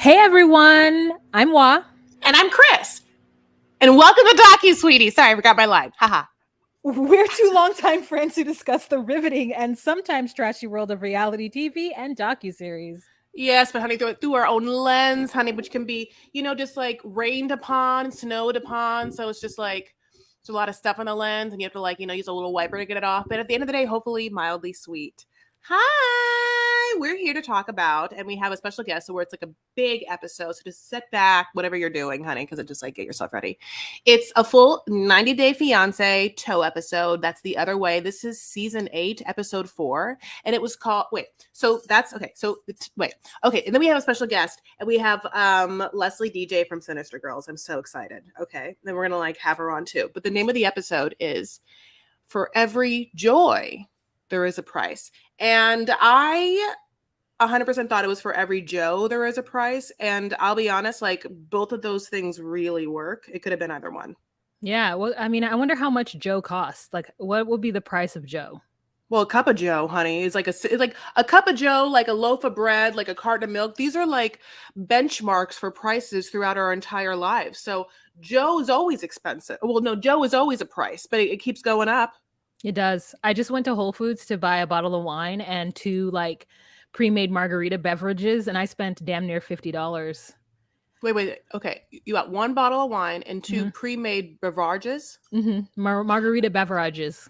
Hey everyone, I'm Wa. And I'm Chris. And welcome to Docu, sweetie. Sorry, I forgot my line. Haha. We're two longtime friends who discuss the riveting and sometimes trashy world of reality TV and docuseries. Yes, but honey, through our own lens, honey, which can be, just like rained upon, snowed upon. So it's just like there's a lot of stuff on the lens, and you have to use a little wiper to get it off. But at the end of the day, hopefully mildly sweet. Hi, we're here to talk about, and we have a special guest, so where it's like a big episode. So just sit back, whatever you're doing, honey, because it just like get yourself ready. It's a full 90-day Fiancé tow episode. That's the other way. This is season 8, episode 4, and it was called. So that's okay. Okay, and then we have a special guest, and we have Lesie DJ from Sinister Girls. I'm so excited. Okay, then we're gonna have her on too. But the name of the episode is "For Every Joy There Is a Price," and I 100% thought it was "For Every Joe There Is a Price," and I'll be honest, both of those things really work. It could have been either one. Yeah, well, I mean, I wonder how much Joe costs. Like, what would be the price of Joe? Well, a cup of Joe, honey, is like a cup of Joe, like a loaf of bread, like a carton of milk. These are like benchmarks for prices throughout our entire lives. So Joe is always expensive. Well, no, Joe is always a price, but it keeps going up. It does. I just went to Whole Foods to buy a bottle of wine and 2 pre-made margarita beverages, and I spent damn near $50. Wait. Okay, you got 1 bottle of wine and 2 pre-made beverages. Margarita beverages.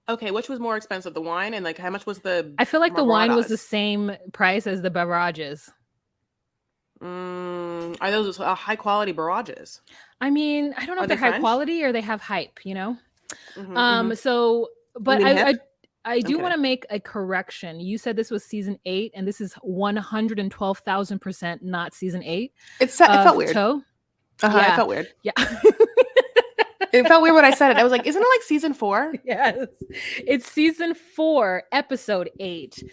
Okay, which was more expensive, the wine and how much was the? I feel like the wine was the same price as the beverages. Are those high quality beverages? I mean, I don't know if they're high quality or they have hype, So, but I do want to make a correction. You said this was season 8, and this is 112,000% not season 8. It felt weird. Toe. Yeah. It felt weird. Yeah. It felt weird when I said it. I was like, isn't it like season 4? Yes. It's season 4, episode 8.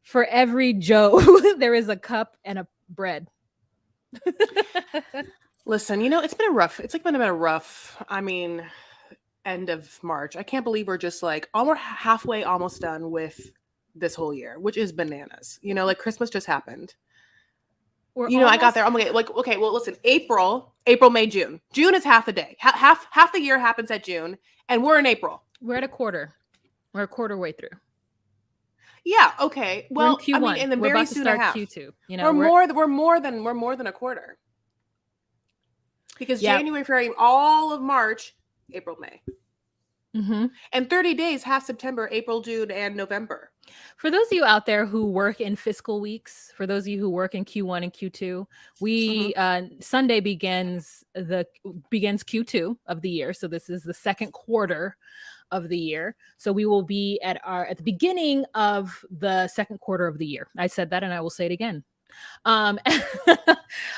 For every Joe, there is a cup and a bread. Listen, it's been a rough, been a rough, end of March. I can't believe we're just almost halfway, almost done with this whole year, which is bananas. Christmas just happened. I got there. Okay, well, listen, April, May, June. June is half the day. Half the year happens at June, and we're in April. We're at a quarter. We're a quarter way through. Yeah. Okay. Well, we're in Q1. And then we're very about to soon start a half. Q2. We're more than a quarter. Because January, February, all of March, April, May. And 30 days, half September, April, June, and November. For those of you out there who work in fiscal weeks, for those of you who work in Q1 and Q2, we Sunday begins Q2 of the year. So this is the second quarter of the year. So we will be at the beginning of the second quarter of the year. I said that, and I will say it again. But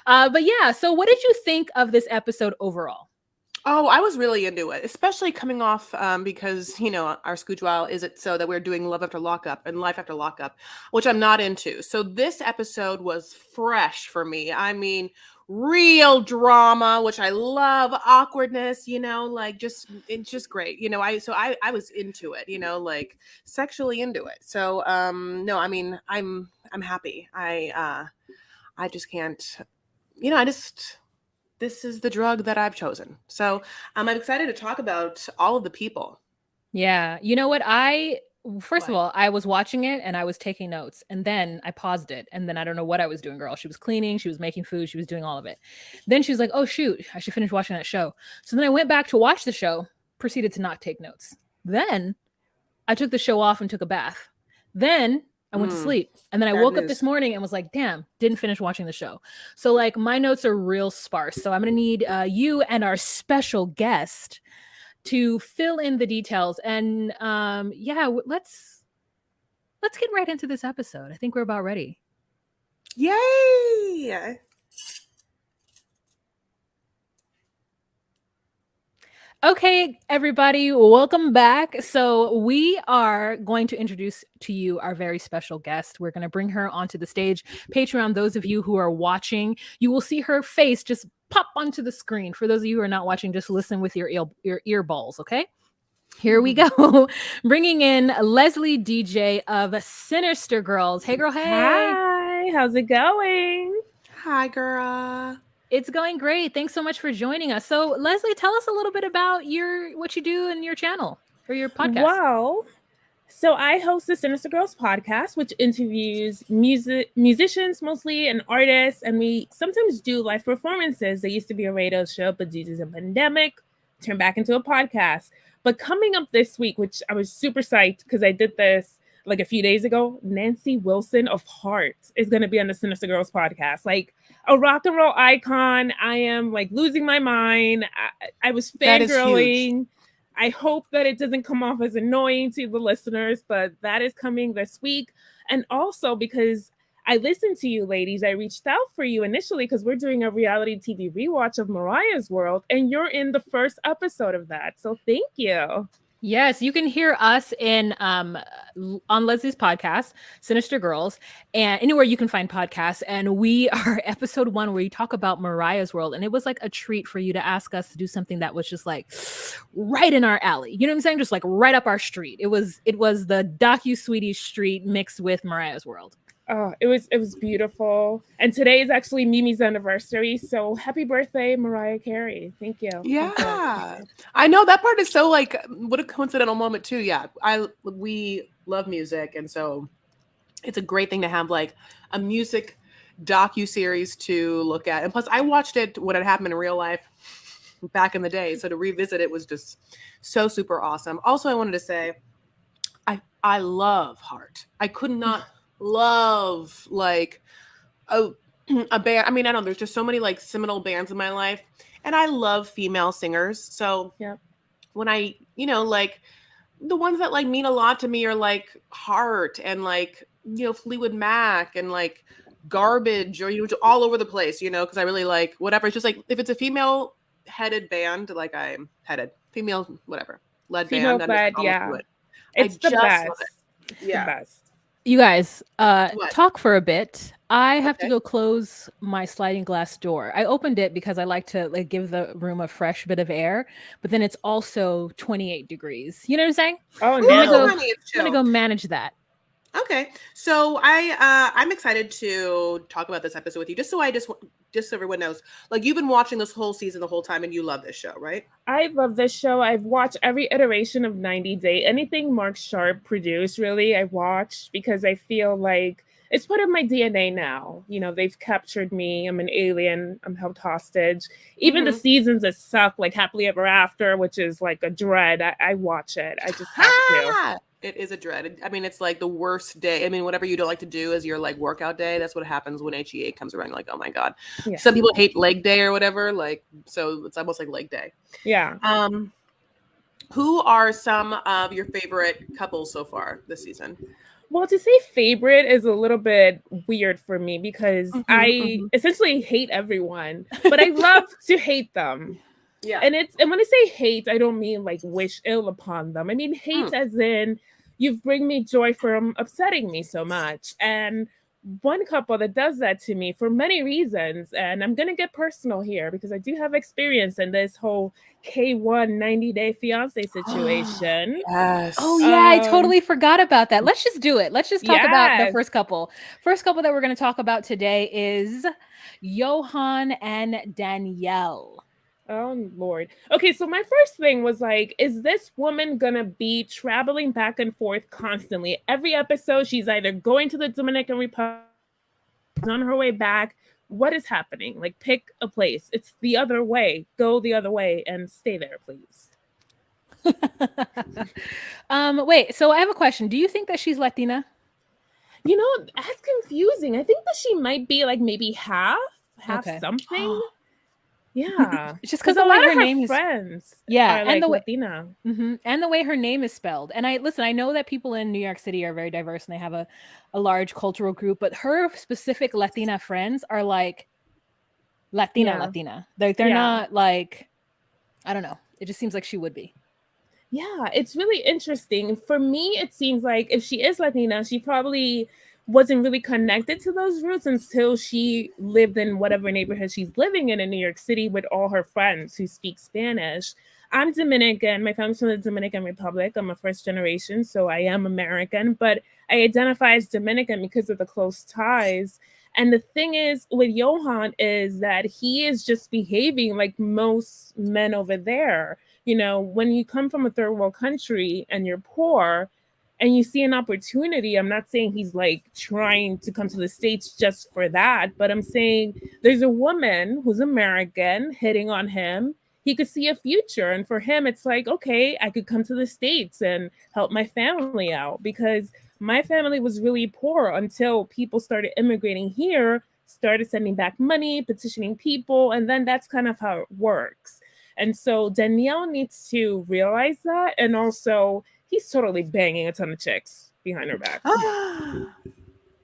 yeah. So what did you think of this episode overall? Oh, I was really into it, especially coming off because, our schedule is it so that we're doing Love After Lockup and Life After Lockup, which I'm not into. So this episode was fresh for me. I mean, real drama, which I love, awkwardness, it's just great. I was into it, sexually into it. So no, I'm happy. I just can't, this is the drug that I've chosen. So I'm excited to talk about all of the people. Yeah. You know what? First of all, I was watching it and I was taking notes, and then I paused it, and then I don't know what I was doing, girl. She was cleaning, she was making food, she was doing all of it. Then she was like, oh shoot, I should finish watching that show. So then I went back to watch the show, proceeded to not take notes. Then I took the show off and took a bath. Then I went to sleep, and then I woke up this morning and was like, damn, didn't finish watching the show. So my notes are real sparse. So I'm going to need you and our special guest to fill in the details. And let's get right into this episode. I think we're about ready. Yay! Okay, everybody, welcome back. So we are going to introduce to you our very special guest. We're going to bring her onto the stage. Patreon, those of you who are watching, you will see her face just pop onto the screen. For those of you who are not watching, just listen with your earballs, okay? Here we go. Bringing in Lesie DJ of Sinister Girls. Hey, girl, hey. Hi, how's it going? Hi, girl. It's going great. Thanks so much for joining us. So, Lesie, tell us a little bit about what you do in your channel or your podcast. Well, so I host the Sinister Girls podcast, which interviews musicians mostly and artists, and we sometimes do live performances. There used to be a radio show, but due to the pandemic, turned back into a podcast. But coming up this week, which I was super psyched because I did this like a few days ago, Nancy Wilson of Heart is going to be on the Sinister Girls podcast. Like a rock and roll icon. I am like losing my mind. I was fangirling. I hope that it doesn't come off as annoying to the listeners, but that is coming this week. And also because I listened to you ladies, I reached out for you initially because we're doing a reality TV rewatch of Mariah's World, and you're in the first episode of that. So thank you. Yes, you can hear us on Leslie's podcast, Sinister Girls, and anywhere you can find podcasts. And we are episode 1 where you talk about Mariah's World. And it was like a treat for you to ask us to do something that was just like right in our alley. You know what I'm saying? Just like right up our street. It was the docu-sweetie street mixed with Mariah's World. Oh, it was beautiful. And today is actually Mimi's anniversary. So happy birthday, Mariah Carey. Thank you. Yeah. I know that part is so like, what a coincidental moment too. Yeah. We love music. And so it's a great thing to have like a music docu-series to look at. And plus I watched it when it happened in real life back in the day. So to revisit it was just so super awesome. Also, I wanted to say, I love Heart. I could not love like a band. I mean, I don't know, there's just so many like seminal bands in my life, and I love female singers. So yeah, when I, like the ones that like mean a lot to me are like Heart and like, Fleetwood Mac and like Garbage, or all over the place, because I really like whatever. It's just like if it's a female headed band, like I'm headed female, whatever led female band, led, yeah, it's the the best. It's the best. You guys, talk for a bit. I have to go close my sliding glass door. I opened it because I like to like give the room a fresh bit of air, but then it's also 28 degrees. You know what I'm saying? Oh no, I'm gonna go manage that. Okay, so I'm excited to talk about this episode with you. Just so everyone knows, like you've been watching this whole season the whole time, and you love this show, right? I love this show. I've watched every iteration of 90 Day. Anything Mark Sharp produced, really, I watched because I feel like it's part of my DNA now. They've captured me. I'm an alien. I'm held hostage. Even the seasons that suck, like Happily Ever After, which is like a dread, I watch it. I just have to. It is a dread. I mean, it's like the worst day. I mean, whatever you don't like to do is your like workout day. That's what happens when HEA comes around. You're like, oh my God. Yeah. Some people hate leg day or whatever. Like, so it's almost like leg day. Yeah. Who are some of your favorite couples so far this season? Well, to say favorite is a little bit weird for me because I essentially hate everyone, but I love to hate them. Yeah. And when I say hate, I don't mean like wish ill upon them. I mean hate as in you've bring me joy from upsetting me so much. And one couple that does that to me for many reasons, and I'm going to get personal here because I do have experience in this whole K1 90 Day Fiancé situation. Yes. Oh yeah, I totally forgot about that. Let's just do it. Let's just talk about the first couple. First couple that we're going to talk about today is Johan and Danielle. Oh, Lord. Okay, so my first thing was like, is this woman gonna be traveling back and forth constantly? Every episode, she's either going to the Dominican Republic, on her way back. What is happening? Like, pick a place. It's the other way. Go the other way and stay there, please. Wait, so I have a question. Do you think that she's Latina? That's confusing. I think that she might be like maybe half something. Yeah, it's just because a lot of her name friends, and like the way Latina, and the way her name is spelled. And I know that people in New York City are very diverse and they have a large cultural group, but her specific Latina friends are like Latina. Like they're not like, I don't know. It just seems like she would be. Yeah, it's really interesting. For me, it seems like if she is Latina, she probably wasn't really connected to those roots until she lived in whatever neighborhood she's living in New York City with all her friends who speak Spanish. I'm Dominican. My family's from the Dominican Republic. I'm a first generation, so I am American, but I identify as Dominican because of the close ties. And the thing is with Johan is that he is just behaving like most men over there. You know, when you come from a third world country and you're poor and you see an opportunity, I'm not saying he's like trying to come to the States just for that, but I'm saying there's a woman who's American hitting on him. He could see a future. And for him, it's like, okay, I could come to the States and help my family out, because my family was really poor until people started immigrating here, started sending back money, petitioning people, and then that's kind of how it works. And so Danielle needs to realize that. And also, he's totally banging a ton of chicks behind her back.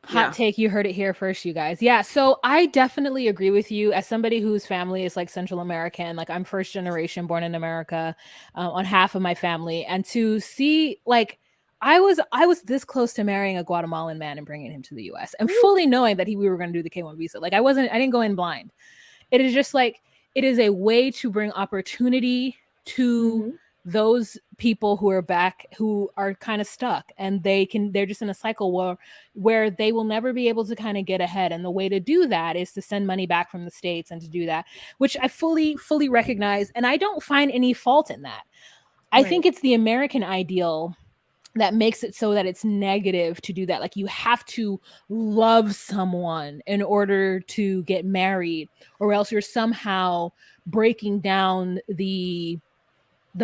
Hot take, you heard it here first, you guys. Yeah, so I definitely agree with you. As somebody whose family is like Central American, like I'm first generation born in America, on half of my family, and to see like I was this close to marrying a Guatemalan man and bringing him to the U.S. and fully knowing that we were going to do the K-1 visa. Like I didn't go in blind. It is just like it is a way to bring opportunity to those people who are back, who are kind of stuck, and they're just in a cycle where they will never be able to kind of get ahead. And the way to do that is to send money back from the States and to do that, which I fully recognize. And I don't find any fault in that. I think it's the American ideal that makes it so that it's negative to do that. Like you have to love someone in order to get married, or else you're somehow breaking down the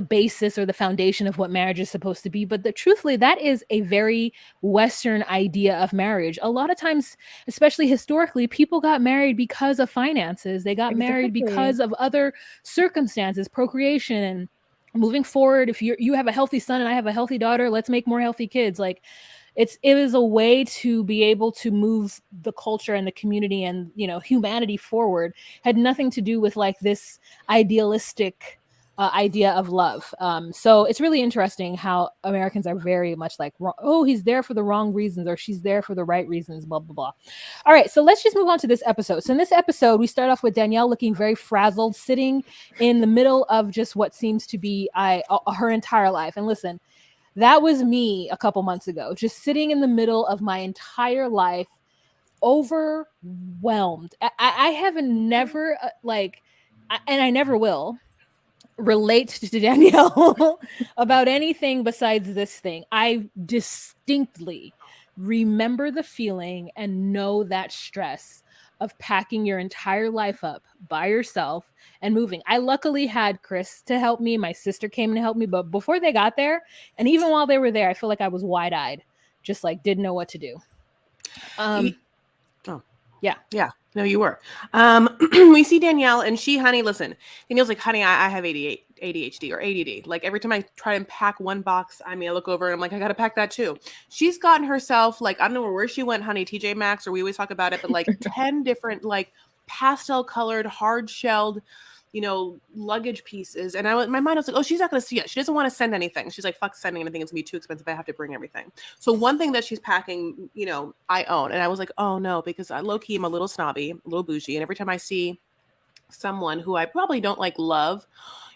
basis or the foundation of what marriage is supposed to be. But truthfully, that is a very Western idea of marriage. A lot of times, especially historically, people got married because of finances. They got married because of other circumstances, procreation, and moving forward. If you have a healthy son and I have a healthy daughter, let's make more healthy kids. Like it is a way to be able to move the culture and the community and, you know, humanity forward. Had nothing to do with like this idealistic idea of love. So it's really interesting how Americans are very much like, oh, he's there for the wrong reasons, or she's there for the right reasons, blah, blah, blah. All right, so let's just move on to this episode. So in this episode, we start off with Danielle looking very frazzled, sitting in the middle of just what seems to be her entire life. And listen, that was me a couple months ago, just sitting in the middle of my entire life, overwhelmed. I have never and I never will relate to Danielle about anything besides this thing. I distinctly remember the feeling and know that stress of packing your entire life up by yourself and moving. I luckily had Chris to help me. My sister came to help me, but before they got there, and even while they were there, I feel like I was wide-eyed, just like didn't know what to do. Yeah. No, you were. We see Danielle and listen, Danielle's like, honey, I have ADHD or ADD. Like every time I try and pack one box, I look over and I'm like, I got to pack that too. She's gotten herself, like, I don't know where she went, honey, TJ Maxx, or we always talk about it, but like 10 different, like pastel colored, hard shelled, luggage pieces. And my mind was like, oh, she's not going to see it. She doesn't want to send anything. She's like, fuck sending anything. It's going to be too expensive. I have to bring everything. So one thing that she's packing, I own. And I was like, oh no, because I low key am a little snobby, a little bougie. And every time I see someone who I probably don't like love,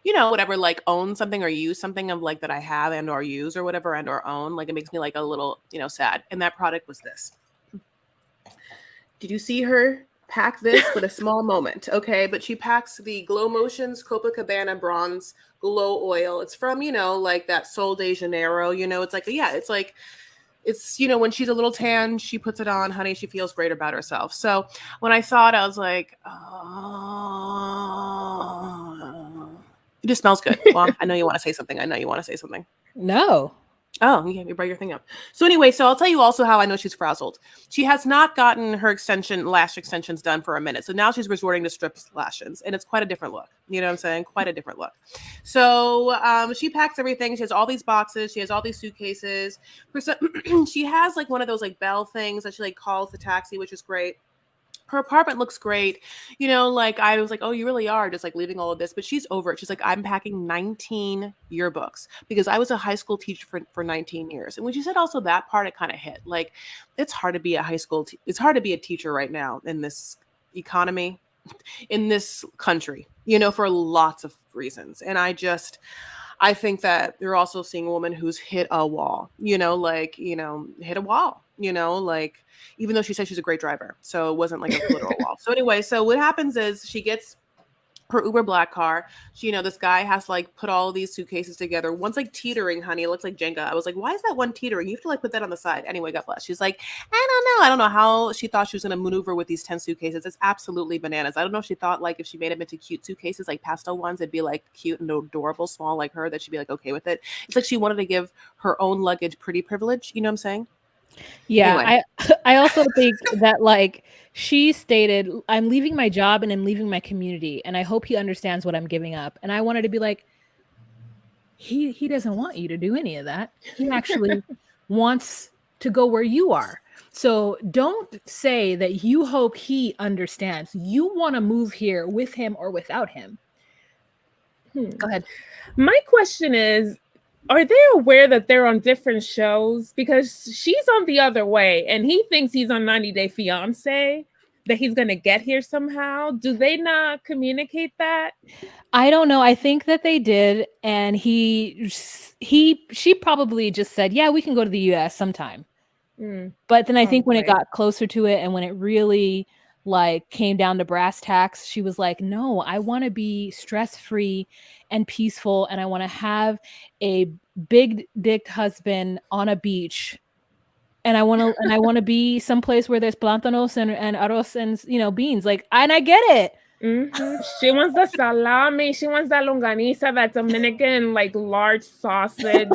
whatever, like own something or use something of like that I have and or use or whatever and or own, like it makes me like a little, sad. And that product was this. Did you see her pack this with a small moment? Okay, but she packs the Glow Motions Copacabana Bronze Glow Oil. It's from, like that Sol de Janeiro, it's like, it's, when she's a little tan, she puts it on, honey, she feels great about herself. So when I saw it, I was like, oh, it just smells good. Well, I know you want to say something. No. Oh, yeah, you brought your thing up. So anyway, I'll tell you also how I know she's frazzled. She has not gotten her lash extensions done for a minute. So now she's resorting to strip lashes, and it's quite a different look. You know what I'm saying? Quite a different look. So she packs everything. She has all these boxes. She has all these suitcases. She has like one of those like bell things that she like calls the taxi, which is great. Her apartment looks great. Like I was like, oh, you really are just like leaving all of this, but she's over it. She's like, I'm packing 19 yearbooks because I was a high school teacher for 19 years. And when she said also that part, it kind of hit. Like it's hard to be a high school. It's hard to be a teacher right now in this economy, in this country, for lots of reasons. And I think that you're also seeing a woman who's hit a wall, hit a wall. you know, like, even though she said she's a great driver. So it wasn't like a literal wall. So anyway, so what happens is she gets her Uber black car. She, you know, this guy has to like put all these suitcases together. One's like teetering, honey. It looks like Jenga. I was like, why is that one teetering? You have to like put that on the side. Anyway, God bless. She's like, I don't know how she thought she was going to maneuver with these 10 suitcases. It's absolutely bananas. I don't know if she thought like if she made them into cute suitcases, like pastel ones, it'd be like cute and adorable, small like her, that she'd be like okay with it. It's like she wanted to give her own luggage pretty privilege. You know what I'm saying? Yeah, Anyway. I also think that like she stated, I'm leaving my job and I'm leaving my community, and I hope he understands what I'm giving up. And I wanted to be like, he doesn't want you to do any of that. He actually wants to go where you are. So don't say that you hope he understands. You want to move here with him or without him. Go ahead. My question is, are they aware that they're on different shows? Because she's on The Other Way and he thinks he's on 90 Day Fiancé, that he's going to get here somehow. Do they not communicate that? I don't know. I think that they did. And she probably just said, yeah, we can go to the US sometime. But then I think when it got closer to it and when it really like came down to brass tacks, she was like, no, I want to be stress-free and peaceful. And I want to have a big dick husband on a beach. And I want to be someplace where there's plantanos and arroz and, you know, beans. Like, and I get it. She wants the salami. She wants that longaniza, that Dominican like large sausage.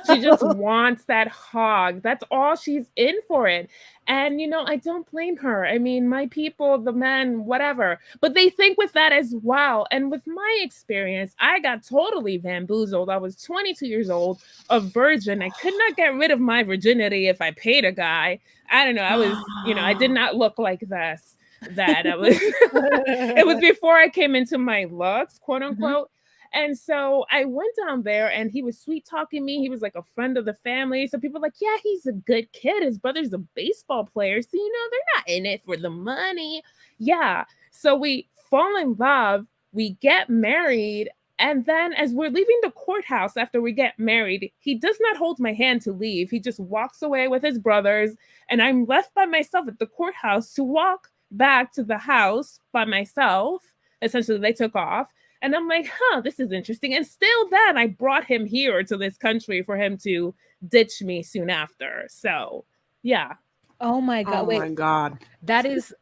She just wants that hog. That's all she's in for it. And, you know, I don't blame her. I mean, my people, the men, whatever. But they think with that as well. And with my experience, I got totally bamboozled. I was 22 years old, a virgin. I could not get rid of my virginity if I paid a guy. I don't know. I was, you know, I did not look like this. That I was it was before I came into my looks, quote unquote. And so I went down there and he was sweet talking me. He was like a friend of the family. So people were like, yeah, he's a good kid. His brother's a baseball player. So, you know, they're not in it for the money. Yeah. So we fall in love, we get married. And then as we're leaving the courthouse after we get married, he does not hold my hand to leave. He just walks away with his brothers. And I'm left by myself at the courthouse to walk back to the house by myself. Essentially, they took off. And I'm like, this is interesting. And still then I brought him here to this country for him to ditch me soon after. So, yeah. Oh my God. Oh my God. That is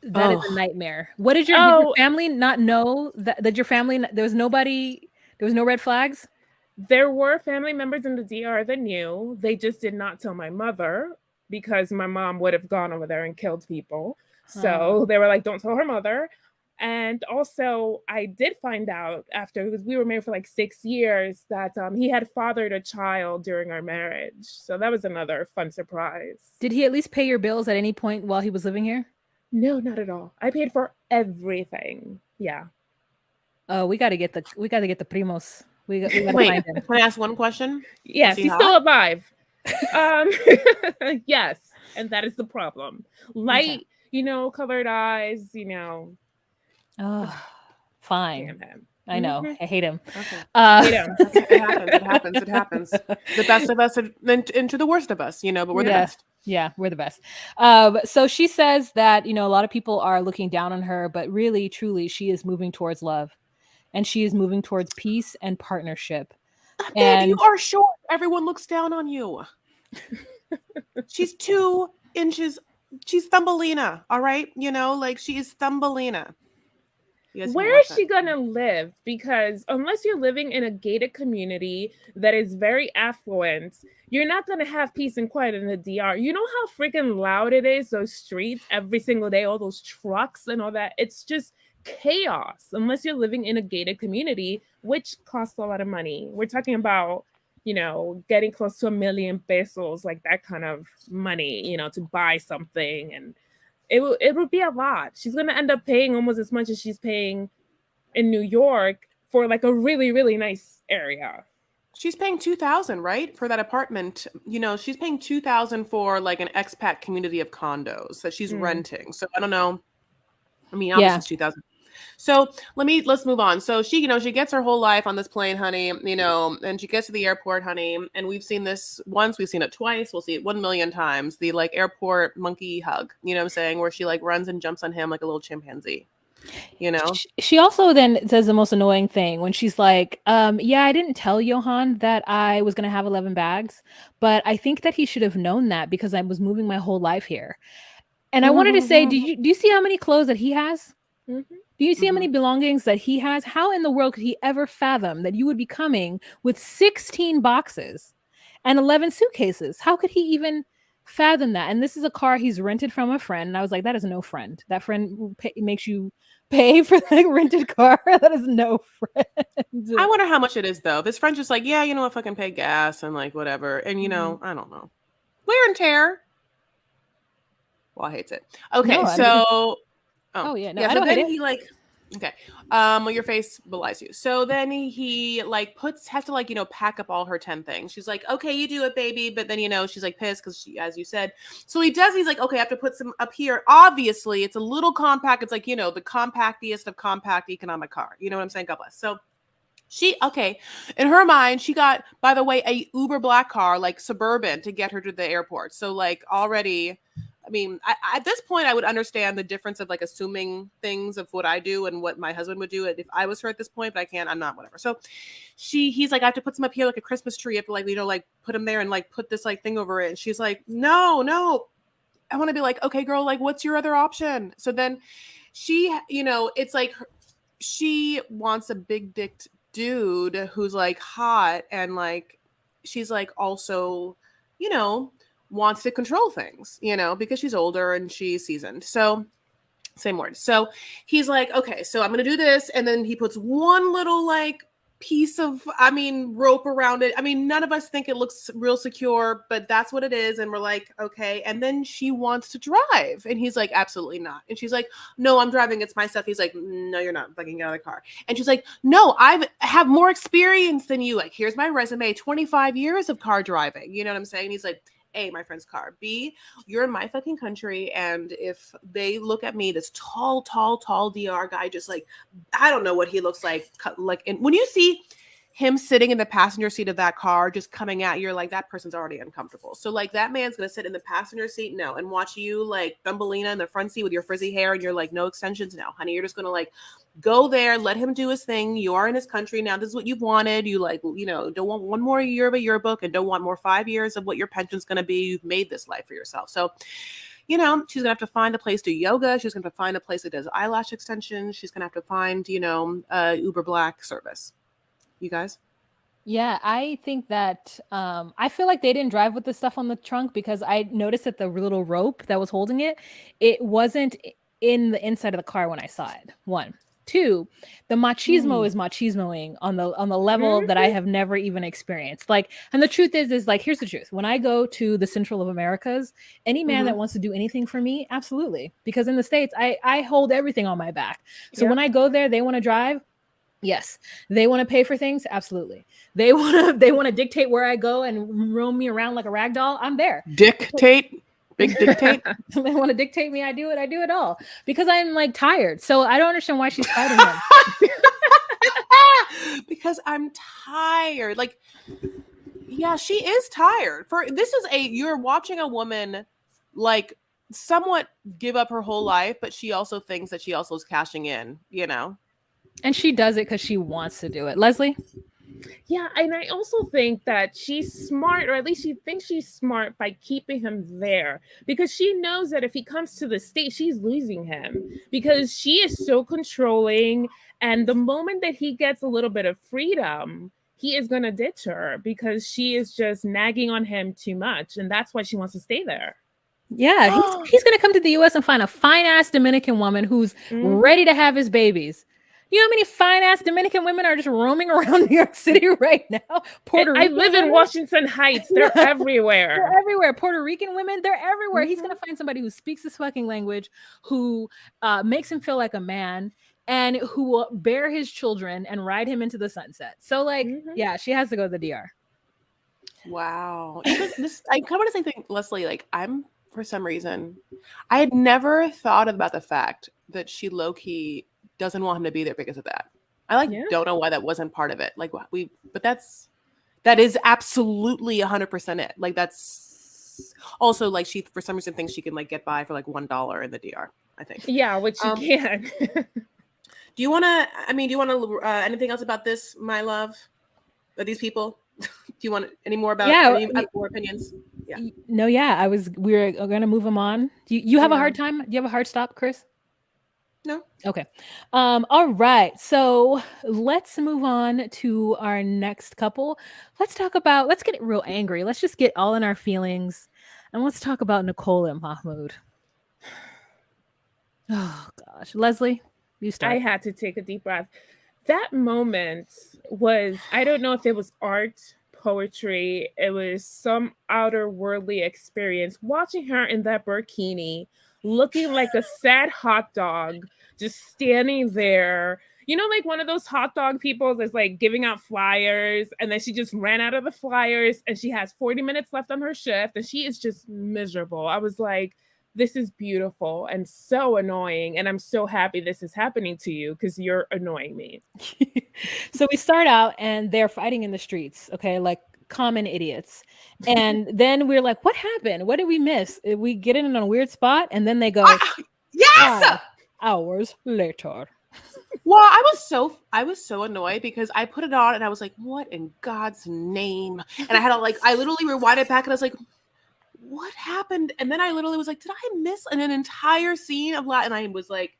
a nightmare. What did your family not know? That your family, there was no red flags? There were family members in the DR that knew. They just did not tell my mother because my mom would have gone over there and killed people. So they were like, don't tell her mother. And also, I did find out after, because we were married for like 6 years, that he had fathered a child during our marriage. So that was another fun surprise. Did he at least pay your bills at any point while he was living here? No, not at all. I paid for everything. Yeah. Oh, we got to get the primos. We got to Wait, find him. can I ask one question? Yes, he's still alive. Yes, and that is the problem. Light, you know, colored eyes, you know. Oh, fine. I know. I hate him. Okay. Hate him. It happens. The best of us into the worst of us, you know, but we're the best. Yeah, we're the best. So she says that, you know, a lot of people are looking down on her, but really, truly, she is moving towards love. And she is moving towards peace and partnership. Babe, you are short. Everyone looks down on you. She's 2 inches. She's Thumbelina, all right? You know, like she is Thumbelina. Where is she gonna live? Because unless you're living in a gated community that is very affluent, you're not gonna have peace and quiet in the DR. You know how freaking loud it is, those streets every single day, all those trucks and all that. It's just chaos unless you're living in a gated community, which costs a lot of money. We're talking about, you know, getting close to 1 million pesos, like that kind of money, you know, to buy something. And it would be a lot. She's going to end up paying almost as much as she's paying in New York for like a really, really nice area. She's paying $2,000, right? For that apartment. You know, she's paying $2,000 for like an expat community of condos that she's renting. So I don't know. I mean, obviously it's $2,000. So let's move on. So she, she gets her whole life on this plane, honey, and she gets to the airport, honey. And we've seen this once, we've seen it twice, we'll see it 1,000,000 times. The like airport monkey hug, you know what I'm saying? Where she like runs and jumps on him like a little chimpanzee, She also then says the most annoying thing when she's like, yeah, I didn't tell Johan that I was going to have 11 bags, but I think that he should have known that because I was moving my whole life here. And I wanted to say, do you see how many clothes that he has? Mm-hmm. Do you see how many belongings that he has? How in the world could he ever fathom that you would be coming with 16 boxes and 11 suitcases? How could he even fathom that? And this is a car he's rented from a friend. And I was like, that is no friend. That friend makes you pay for the rented car. That is no friend. I wonder how much it is, though. This friend's just like, yeah, I fucking pay gas and like whatever. And, I don't know. Wear and tear. Well, I hate it. Okay, No, so... Oh yeah, no, yeah, I so don't then hate it. he like, okay, well, your face belies you. So then he like has to like pack up all her 10 things. She's like, okay, you do it, baby. But then she's like pissed because she, as you said, so he does. He's like, okay, I have to put some up here. Obviously, it's a little compact. It's like the compactiest of compact economic car. You know what I'm saying? God bless. So. In her mind, she got, by the way, a Uber black car, like Suburban, to get her to the airport. So like already, I mean, at this point, I would understand the difference of like assuming things of what I do and what my husband would do if I was her at this point, but I can't, I'm not, whatever. So he's like, I have to put some up here, like a Christmas tree. I have to like, like put them there and like put this like thing over it. And she's like, no, I want to be like, okay, girl, like, what's your other option? So then she, it's like, she wants a big dick dude who's like hot and like she's like also wants to control things because she's older and she's seasoned. So same word. So he's like, okay, so I'm gonna do this, and then he puts one little like piece of rope around it. None of us think it looks real secure, but that's what it is. And we're like, okay. And then she wants to drive, and he's like, absolutely not. And she's like, no, I'm driving, it's my stuff. He's like, no, you're not. Fucking get out of the car. And she's like, no, I have more experience than you. Like, here's my resume, 25 years of car driving. You know what I'm saying? And he's like, A, my friend's car. B, you're in my fucking country. And if they look at me, this tall DR guy, just like, I don't know what he looks like. Like, and when you see him sitting in the passenger seat of that car, just coming at you, like, that person's already uncomfortable. So like that man's going to sit in the passenger seat. No. And watch you like Thumbelina in the front seat with your frizzy hair. And you're like, no extensions. No, honey, you're just going to like go there, let him do his thing. You are in his country now. This is what you wanted. You like, don't want one more year of a yearbook and don't want more 5 years of what your pension's going to be. You've made this life for yourself. So, she's going to have to find a place to do yoga. She's going to find a place that does eyelash extensions. She's going to have to find, Uber Black service. You guys? Yeah, I think that I feel like they didn't drive with the stuff on the trunk because I noticed that the little rope that was holding it wasn't in the inside of the car when I saw it. 1. 2, the machismo is machismoing on the level that I have never even experienced. Like, and the truth is like, here's the truth. When I go to the Central of Americas, any man that wants to do anything for me, absolutely. Because in the States, I hold everything on my back. So when I go there, they want to drive. Yes. They want to pay for things. Absolutely. They want to dictate where I go and roam me around like a rag doll. I'm there. Dictate. Big dictate. They want to dictate me. I do it all because I'm like tired. So I don't understand why she's fighting him. Because I'm tired. Like, yeah, she is tired. You're watching a woman like somewhat give up her whole life, but she also thinks that she also is cashing in, And she does it because she wants to do it. Leslie? Yeah, and I also think that she's smart, or at least she thinks she's smart by keeping him there, because she knows that if he comes to the state, she's losing him because she is so controlling. And the moment that he gets a little bit of freedom, he is going to ditch her because she is just nagging on him too much. And that's why she wants to stay there. Yeah, he's going to come to the U.S. and find a fine-ass Dominican woman who's ready to have his babies. You know how many fine-ass Dominican women are just roaming around New York City right now? I live in Washington Heights. They're everywhere. They're everywhere. Puerto Rican women, they're everywhere. He's going to find somebody who speaks his fucking language, who makes him feel like a man, and who will bear his children and ride him into the sunset. So, like, yeah, she has to go to the DR. Wow. I kind of want to say, Leslie, like, for some reason, I had never thought about the fact that she low-key doesn't want him to be there because of that. I don't know why that wasn't part of it. Like but that is absolutely 100% it. Like that's also like she for some reason thinks she can like get by for like $1 in the DR, I think. Yeah, which you can. Do you want to anything else about this, my love? Of these people? Do you want any more about any more opinions? Yeah. No, yeah. We were gonna move them on. Do you have a hard time? Do you have a hard stop, Chris? No. Okay. All right. So let's move on to our next couple. Let's get real angry. Let's just get all in our feelings. And let's talk about Nicole and Mahmoud. Oh gosh. Leslie, you start. I had to take a deep breath. That moment was, I don't know if it was art, poetry, it was some outer worldly experience. Watching her in that burkini, looking like a sad hot dog, just standing there. You know, like one of those hot dog people that's like giving out flyers, and then she just ran out of the flyers, and she has 40 minutes left on her shift, and she is just miserable. I was like, this is beautiful and so annoying, and I'm so happy this is happening to you because you're annoying me. So we start out and they're fighting in the streets, okay, like common idiots. And then we're like, what happened? What did we miss? We get in on a weird spot, and then they go, yes! Hours later. Well, I was so annoyed because I put it on and I was like, what in God's name? And I had to I literally rewind it back and I was like, what happened? And then I literally was like, did I miss an entire scene of that? And I was like,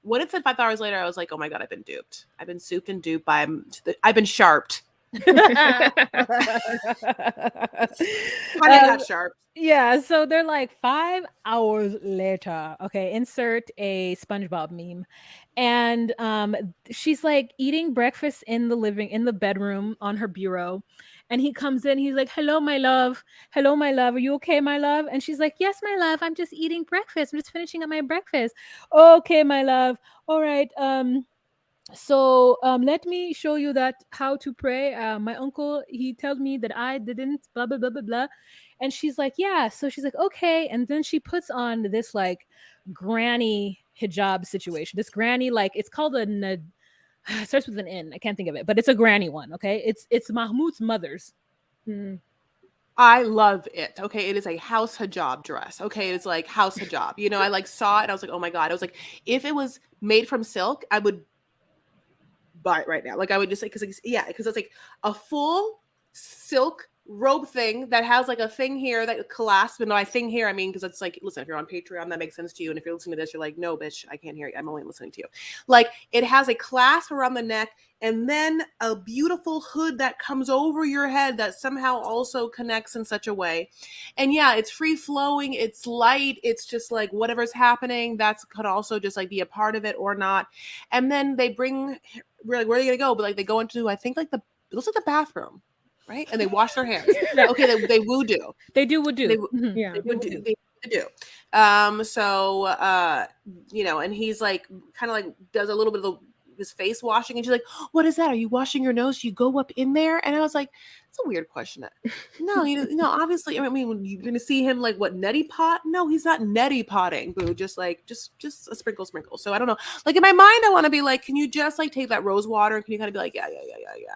when it said 5 hours later, I was like, oh my God, I've been duped. I've been souped and duped I've been sharped. Not sharp. Yeah, so they're like 5 hours later. Okay, insert a SpongeBob meme. And she's like eating breakfast in the bedroom on her bureau. And he comes in, he's like, hello, my love. Hello, my love. Are you okay, my love? And she's like, yes, my love. I'm just eating breakfast. I'm just finishing up my breakfast. Okay, my love. All right. So let me show you how to pray. My uncle, he tells me that I didn't, blah, blah, blah, blah, blah. And she's like, yeah. So she's like, okay. And then she puts on this like granny hijab situation. This granny, like it's called it starts with an N. I can't think of it, but it's a granny one. Okay. It's Mahmoud's mother's. Mm. I love it. Okay. It is a house hijab dress. Okay. It's like house hijab. You know, I like saw it and I was like, oh my God. I was like, if it was made from silk, I would buy it right now. Like I would just like, because it's like a full silk robe thing that has like a thing here that clasps, and by thing here I mean because it's like, listen, if you're on Patreon that makes sense to you, and if you're listening to this you're like, no bitch, I can't hear you, I'm only listening to you. Like it has a clasp around the neck and then a beautiful hood that comes over your head that somehow also connects in such a way. And yeah, it's free flowing, it's light, it's just like whatever's happening that's could also just like be a part of it or not. And then they bring, we're like, where are they gonna go? But like they go into, I think like it looks like the bathroom, right? And they wash their hands. Okay, they woo-do. They do woo-do. Yeah. They do. So you know, and he's like kind of like does a little bit of his face washing, and she's like, what is that? Are you washing your nose? You go up in there? And I was like, it's a weird question. No, obviously, I mean, you're gonna see him like what, neti pot? No, he's not neti potting, boo. Just a sprinkle. So I don't know. Like in my mind, I want to be like, can you just like take that rose water and can you kind of be like, yeah,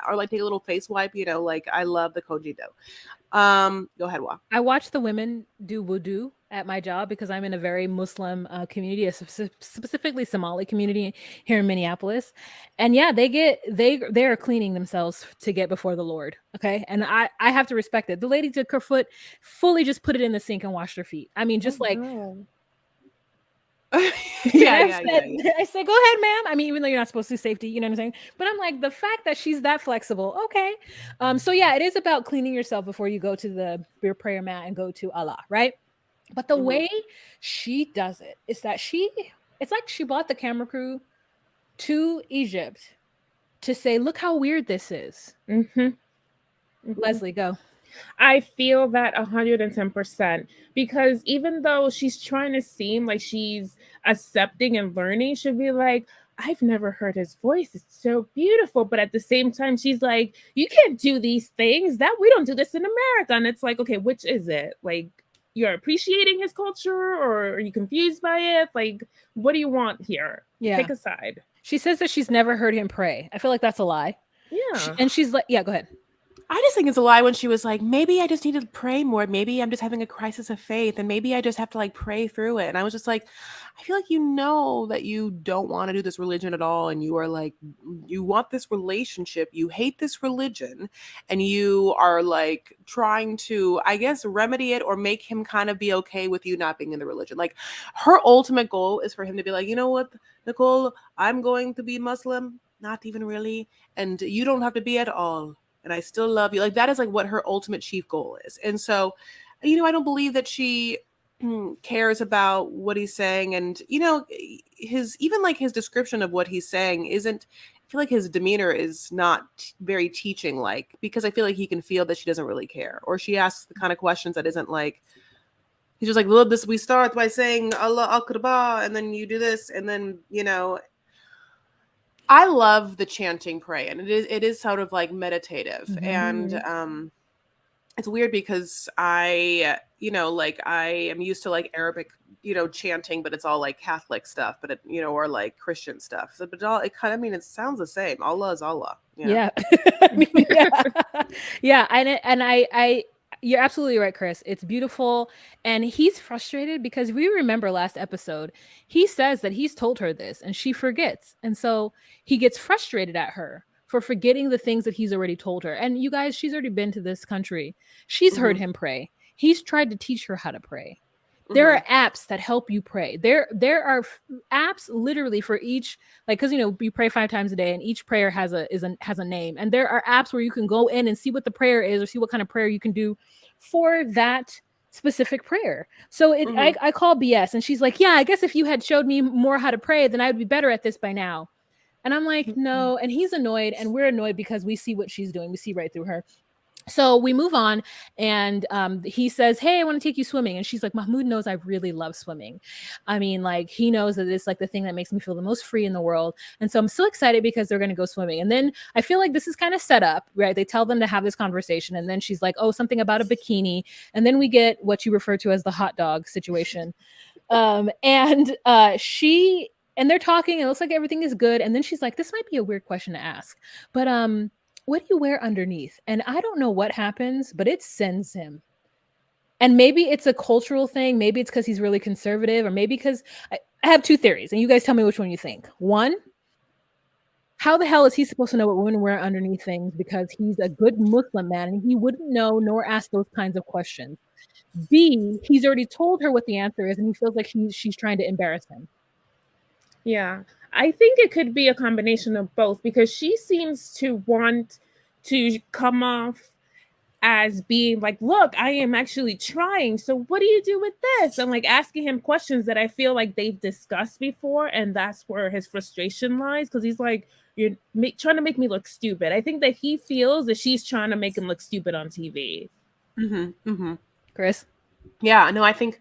or like take a little face wipe, you know, like I love the koji dough. Go ahead, Wa. I watch the women do wudu at my job because I'm in a very Muslim community, specifically Somali community here in Minneapolis. And yeah, they are cleaning themselves to get before the Lord. Okay. And I have to respect it. The lady took her foot, fully just put it in the sink and washed her feet. I mean, just Yeah. I said, go ahead, ma'am. I mean, even though you're not supposed to, safety, you know what I'm saying? But I'm like, the fact that she's that flexible, okay. So yeah, it is about cleaning yourself before you go to your prayer mat and go to Allah, right? But the way she does it is that it's like she brought the camera crew to Egypt to say, look how weird this is. Leslie, go. I feel that 110%, because even though she's trying to seem like she's accepting and learning, she'll be like, I've never heard his voice. It's so beautiful. But at the same time, she's like, you can't do these things. That we don't do this in America. And it's like, okay, which is it? Like, you're appreciating his culture, or are you confused by it? Like, what do you want here? Yeah. Pick a side. She says that she's never heard him pray. I feel like that's a lie. Yeah. And she's like, yeah, go ahead. I just think it's a lie when she was like, maybe I just need to pray more. Maybe I'm just having a crisis of faith and maybe I just have to like pray through it. And I was just like, I feel like you know that you don't want to do this religion at all. And you are like, you want this relationship. You hate this religion. And you are like trying to, I guess, remedy it or make him kind of be okay with you not being in the religion. Like her ultimate goal is for him to be like, you know what, Nicole, I'm going to be Muslim. Not even really. And you don't have to be at all. And I still love you. Like that is like what her ultimate chief goal is. And so, you know, I don't believe that she cares about what he's saying. And, you know, his description of what he's saying isn't, I feel like his demeanor is not very teaching like, because I feel like he can feel that she doesn't really care. Or she asks the kind of questions that isn't like, he's just like, look, this, we start by saying Allah Akbar, and then you do this. And then, you know, I love the chanting pray, and it is sort of like meditative. Mhm. And it's weird because I, you know, like I am used to like Arabic, you know, chanting, but it's all like Catholic stuff, but it, you know, or like Christian stuff. So, but all it kind of, I mean, it sounds the same. Allah is Allah. You know? Yeah. I mean, yeah. Yeah. And I, you're absolutely right, Chris. It's beautiful. And he's frustrated because we remember last episode, he says that he's told her this and she forgets. And so he gets frustrated at her for forgetting the things that he's already told her. And you guys, she's already been to this country. She's heard him pray. He's tried to teach her how to pray. There are apps that help you pray. There are apps literally for each, like, because you know you pray 5 times a day, and each prayer has a name. And there are apps where you can go in and see what the prayer is, or see what kind of prayer you can do for that specific prayer. So I call BS, and she's like, yeah, I guess if you had showed me more how to pray, then I would be better at this by now. And I'm like, no. And he's annoyed, and we're annoyed because we see what she's doing. We see right through her. So we move on, and he says, hey, I want to take you swimming. And she's like, Mahmoud knows I really love swimming. I mean, like, he knows that it's like the thing that makes me feel the most free in the world. And so I'm so excited because they're going to go swimming. And then I feel like this is kind of set up, right? They tell them to have this conversation. And then she's like, oh, something about a bikini. And then we get what you refer to as the hot dog situation. And they're talking, and it looks like everything is good. And then she's like, this might be a weird question to ask, but what do you wear underneath? And I don't know what happens, but it sends him. And maybe it's a cultural thing. Maybe it's because he's really conservative, or maybe because I have 2 theories, and you guys tell me which one you think. One, how the hell is he supposed to know what women wear underneath things, because he's a good Muslim man and he wouldn't know nor ask those kinds of questions. B, he's already told her what the answer is, and he feels like she's trying to embarrass him. Yeah, I think it could be a combination of both, because she seems to want to come off as being like, look, I am actually trying. So what do you do with this? And like asking him questions that I feel like they've discussed before. And that's where his frustration lies, because he's like, you're trying to make me look stupid. I think that he feels that she's trying to make him look stupid on TV. Chris? Yeah, no, I think,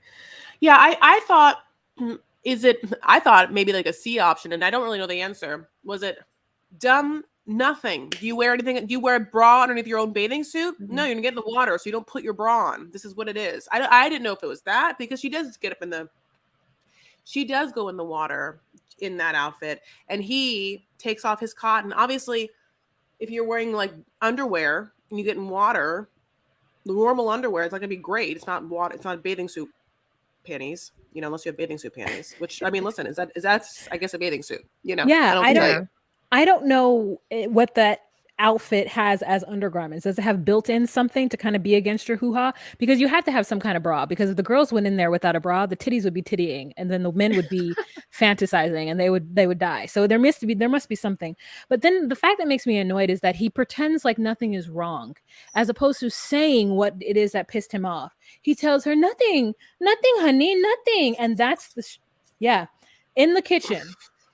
yeah, I thought, I thought maybe like a C option, and I don't really know the answer. Was it dumb? Nothing. Do you wear anything? Do you wear a bra underneath your own bathing suit? No, you're gonna get in the water, so you don't put your bra on. This is what it is. I didn't know if it was that, because she does get up she does go in the water in that outfit, and he takes off his cotton. Obviously, if you're wearing like underwear and you get in water, the normal underwear, it's not gonna be great. It's not water. It's not bathing suit panties, you know, unless you have bathing suit panties. Which, I mean, listen, is that I guess a bathing suit? You know, yeah, I don't know what that outfit has as undergarments. Does it have built in something to kind of be against your hoo-ha? Because you have to have some kind of bra, because if the girls went in there without a bra, the titties would be tittying, and then the men would be fantasizing, and they would die. So there must be something. But then the fact that makes me annoyed is that he pretends like nothing is wrong, as opposed to saying what it is that pissed him off. He tells her, nothing, honey, nothing. And that's in the kitchen,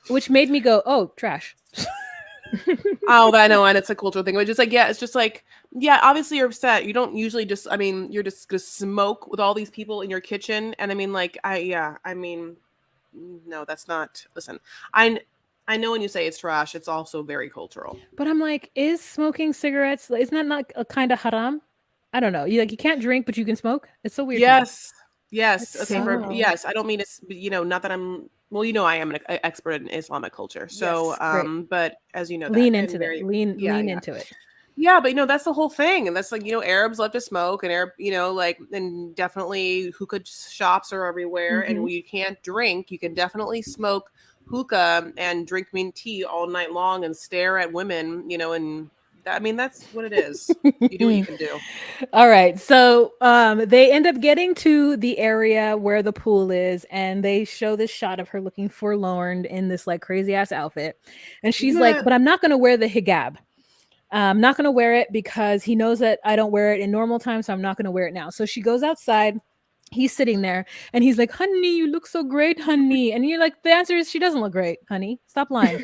which made me go, oh, trash. Oh, I know, and it's a cultural thing. Which is like, yeah, it's just like, yeah, obviously you're upset. You don't usually just, I mean, you're just gonna smoke with all these people in your kitchen, and I mean, like, no, that's not. Listen, I know when you say it's trash, it's also very cultural. But I'm like, is smoking cigarettes, isn't that not a kind of haram? I don't know. You can't drink, but you can smoke. It's so weird. Yes. Yes. That's Okay. so Yes. I don't mean to, not that I'm, well, I am an expert in Islamic culture. So, yes, great. but as you know that, Lean and into it. very, yeah, Lean yeah. into it. Yeah, but that's the whole thing. And that's like, Arabs love to smoke and and definitely hookah shops are everywhere. And Mhm. when you can't drink, you can definitely smoke hookah and drink mint tea all night long and stare at women, and that's what it is. You do what you can do. All right. So they end up getting to the area where the pool is, and they show this shot of her looking forlorn in this like crazy ass outfit. And she's like, Nah. but I'm not gonna wear the hijab. I'm not gonna wear it because he knows that I don't wear it in normal times, so I'm not gonna wear it now. So she goes outside. He's sitting there and he's like, honey, you look so great, honey. And you're like, the answer is she doesn't look great, honey. Stop lying.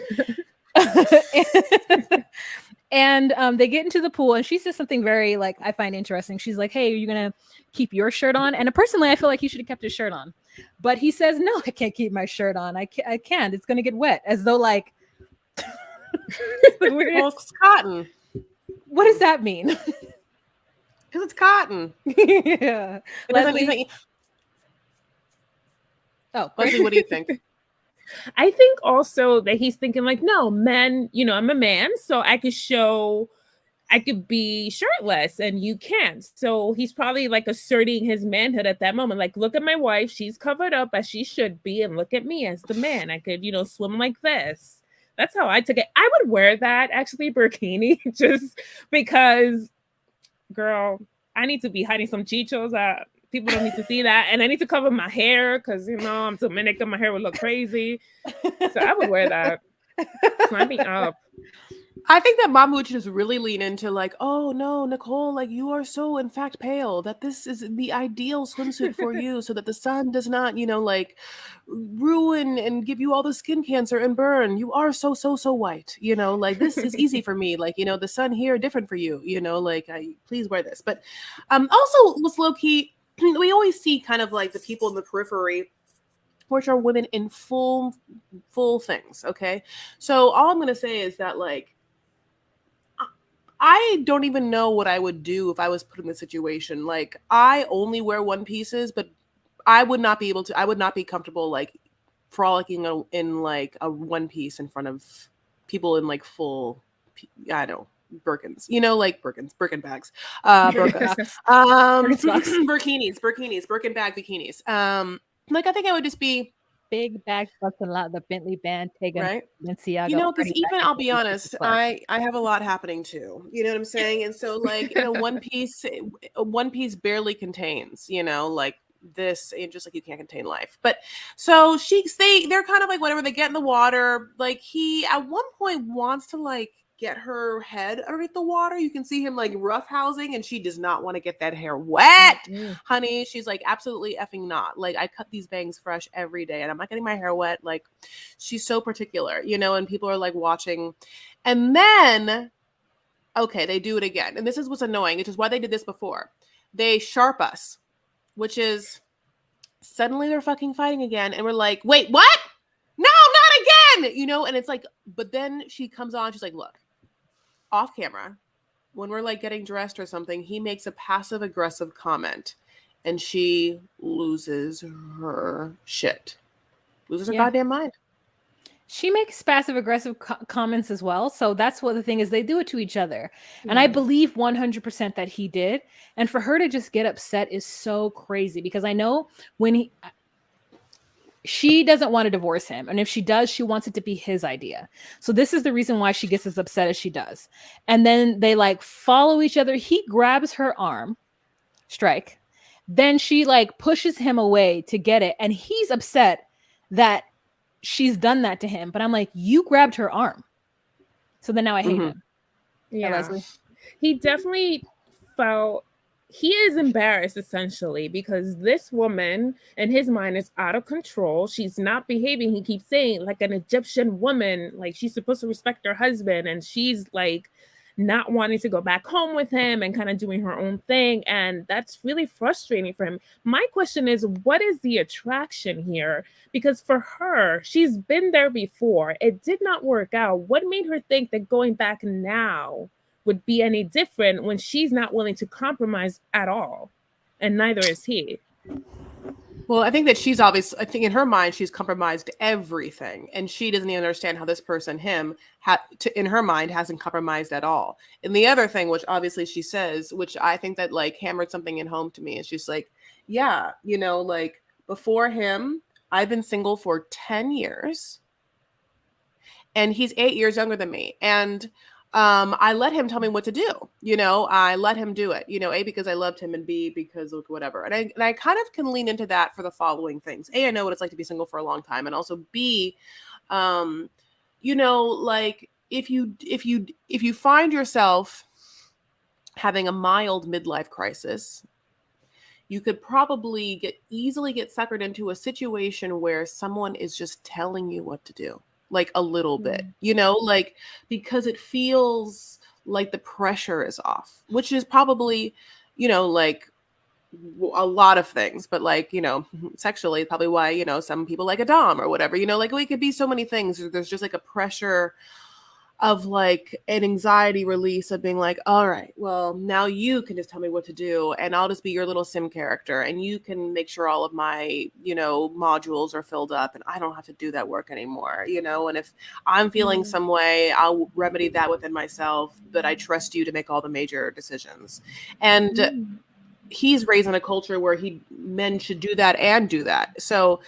And they get into the pool and she says something very like I find interesting. She's like, hey, are you gonna keep your shirt on? And personally I feel like he should have kept his shirt on, but he says no, I can't keep my shirt on. I can't, it's gonna get wet, as though like Well, it's cotton. what does that mean? Because it's cotton. Yeah. Leslie. Oh, Leslie, what do you think? I think also that he's thinking like, no, men, I'm a man, so I could be shirtless and you can't. So he's probably like asserting his manhood at that moment. Like, look at my wife. She's covered up as she should be. And look at me as the man. I could, swim like this. That's how I took it. I would wear that actually, burkini, just because, girl, I need to be hiding some chichos. People don't need to see that. And I need to cover my hair because, I'm Dominican. My hair would look crazy. So I would wear that. Sign me up. I think that Mom would just really lean into like, oh no, Nicole, like you are so in fact pale that this is the ideal swimsuit for you so that the sun does not, like ruin and give you all the skin cancer and burn. You are so white, like this is easy for me. Like, the sun here different for you, like please wear this. But also with low key, we always see kind of like the people in the periphery, which are women in full things. Okay. So all I'm gonna say is that like I don't even know what I would do if I was put in this situation. Like, I only wear one pieces, but I would not be comfortable like frolicking in like a one piece in front of people in like full, I don't know, Birkins, like Birkin bags, burkas, burkinis, Birkin bag bikinis. Like I think I would just be big bag plus a lot, the Bentley band, right. Balenciaga. Because even I'll be honest, I have a lot happening too. You know what I'm saying? And so like one piece barely contains, like this, and just like you can't contain life. But so they're kind of like whatever, they get in the water. Like he at one point wants to like get her head underneath the water. You can see him like roughhousing, and she does not want to get that hair wet, honey. She's like, absolutely effing not. Like, I cut these bangs fresh every day and I'm not getting my hair wet. Like, she's so particular, and people are like watching. And then, okay, they do it again. And this is what's annoying, which is why they did this before. They sharp us, which is suddenly they're fucking fighting again. And we're like, wait, what? No, not again. And it's like, but then she comes on, she's like, look, off camera, when we're like getting dressed or something, he makes a passive aggressive comment and she loses her shit, loses her goddamn mind. She makes passive aggressive comments as well. So that's what the thing is, they do it to each other. And I believe 100% that he did. And for her to just get upset is so crazy, because I know when she doesn't want to divorce him. And if she does, she wants it to be his idea. So this is the reason why she gets as upset as she does. And then they like follow each other. He grabs her arm, strike. Then she like pushes him away to get it. And he's upset that she's done that to him. But I'm like, you grabbed her arm. So then now I hate him. Yeah. Leslie. He definitely felt, he is embarrassed essentially because this woman in his mind is out of control. She's not behaving, he keeps saying, like an Egyptian woman. Like she's supposed to respect her husband, and she's like not wanting to go back home with him and kind of doing her own thing. And that's really frustrating for him. My question is, what is the attraction here? Because for her, she's been there before. It did not work out. What made her think that going back now would be any different when she's not willing to compromise at all? And neither is he. Well, I think that she's obviously, I think in her mind, she's compromised everything. And she doesn't even understand how this person, him, in her mind, hasn't compromised at all. And the other thing, which obviously she says, which I think that like hammered something in home to me, is she's like, yeah, you know, like before him, I've been single for 10 years. And he's 8 years younger than me. And I let him tell me what to do. You know, I let him do it, you know, A, because I loved him, and B, because of whatever. And I kind of can lean into that for the following things. A, I know what it's like to be single for a long time. And also B, you know, like if you find yourself having a mild midlife crisis, you could probably easily get suckered into a situation where someone is just telling you what to do. Like a little bit, you know, like because it feels like the pressure is off, which is probably, you know, like a lot of things, but like, you know, sexually, probably why, you know, some people like a dom or whatever, you know, like it could be so many things. There's just like a pressure of like an anxiety release of being like, all right, well, now you can just tell me what to do, and I'll just be your little sim character, and you can make sure all of my, you know, modules are filled up, and I don't have to do that work anymore, you know. And if I'm feeling some way, I'll remedy that within myself, but I trust you to make all the major decisions. And he's raised in a culture where men should do that and do that. So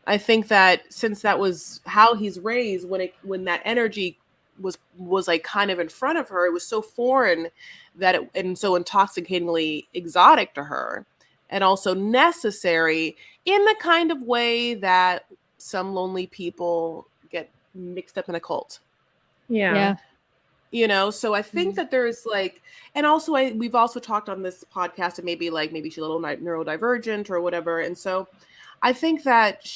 I think that since that was how he's raised, when that energy was like kind of in front of her, it was so foreign and so intoxicatingly exotic to her, and also necessary in the kind of way that some lonely people get mixed up in a cult. Yeah. You know, so I think that there's like, and also we've also talked on this podcast, and maybe she's a little neurodivergent or whatever, and so I think that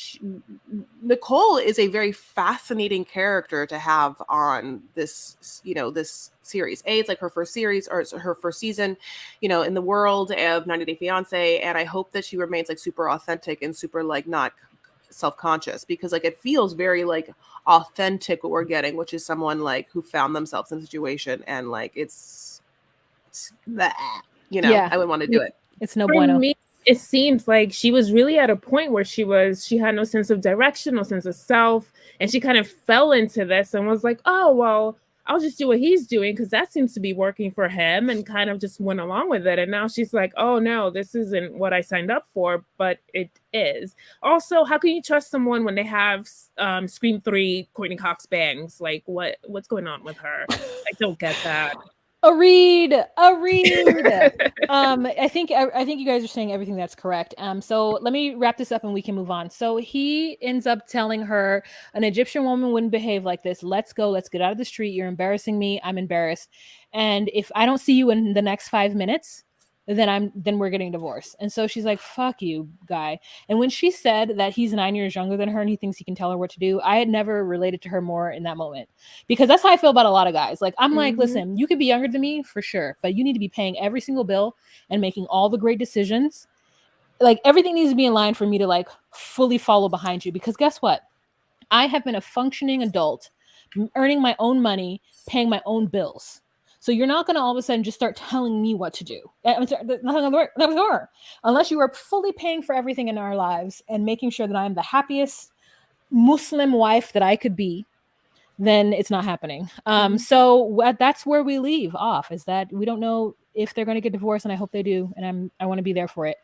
Nicole is a very fascinating character to have on this, you know, this series. It's like her first series, or her first season, you know, in the world of 90 Day Fiancé. And I hope that she remains like super authentic and super like not self-conscious, because like it feels very like authentic what we're getting, which is someone like who found themselves in a situation and like it's you know, I would want to do it. It's no bueno. For me, it seems like she was really at a point where she had no sense of direction, no sense of self, and she kind of fell into this and was like, oh, well, I'll just do what he's doing because that seems to be working for him, and kind of just went along with it. And now she's like, oh no, this isn't what I signed up for, but it is. Also, how can you trust someone when they have Scream 3 Courtney Cox bangs? Like what's going on with her? I don't get that. A read. I think you guys are saying everything that's correct. So let me wrap this up and we can move on. So he ends up telling her, an Egyptian woman wouldn't behave like this. Let's go. Let's get out of the street. You're embarrassing me. I'm embarrassed. And if I don't see you in the next 5 minutes, then we're getting divorced. And so she's like, fuck you, guy. And when she said that he's 9 years younger than her and he thinks he can tell her what to do, I had never related to her more in that moment, because that's how I feel about a lot of guys. Like, I'm like, listen, you could be younger than me for sure, but you need to be paying every single bill and making all the great decisions. Like, everything needs to be in line for me to like fully follow behind you, because guess what? I have been a functioning adult, earning my own money, paying my own bills. So you're not going to all of a sudden just start telling me what to do. I'm sorry, nothing on the work. Unless you are fully paying for everything in our lives and making sure that I'm the happiest Muslim wife that I could be, then it's not happening. So that's where we leave off, is that we don't know if they're going to get divorced, and I hope they do. And I want to be there for it.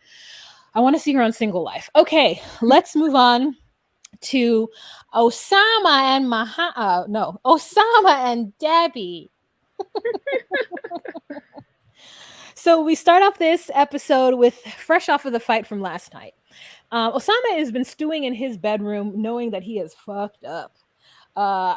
I want to see her on Single Life. Okay, let's move on to Osama and Debbie. So we start off this episode with fresh off of the fight from last night. Osama has been stewing in his bedroom knowing that he is fucked up.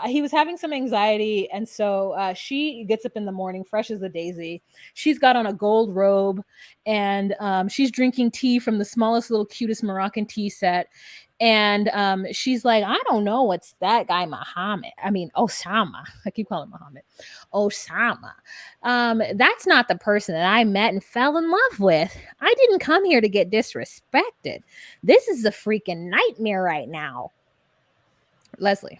He was having some anxiety, and so she gets up in the morning fresh as a daisy. She's got on a gold robe, and she's drinking tea from the smallest, little, cutest Moroccan tea set. And she's like, I don't know what's that guy Osama. I keep calling him Muhammad. Osama. That's not the person that I met and fell in love with. I didn't come here to get disrespected. This is a freaking nightmare right now. Lesie.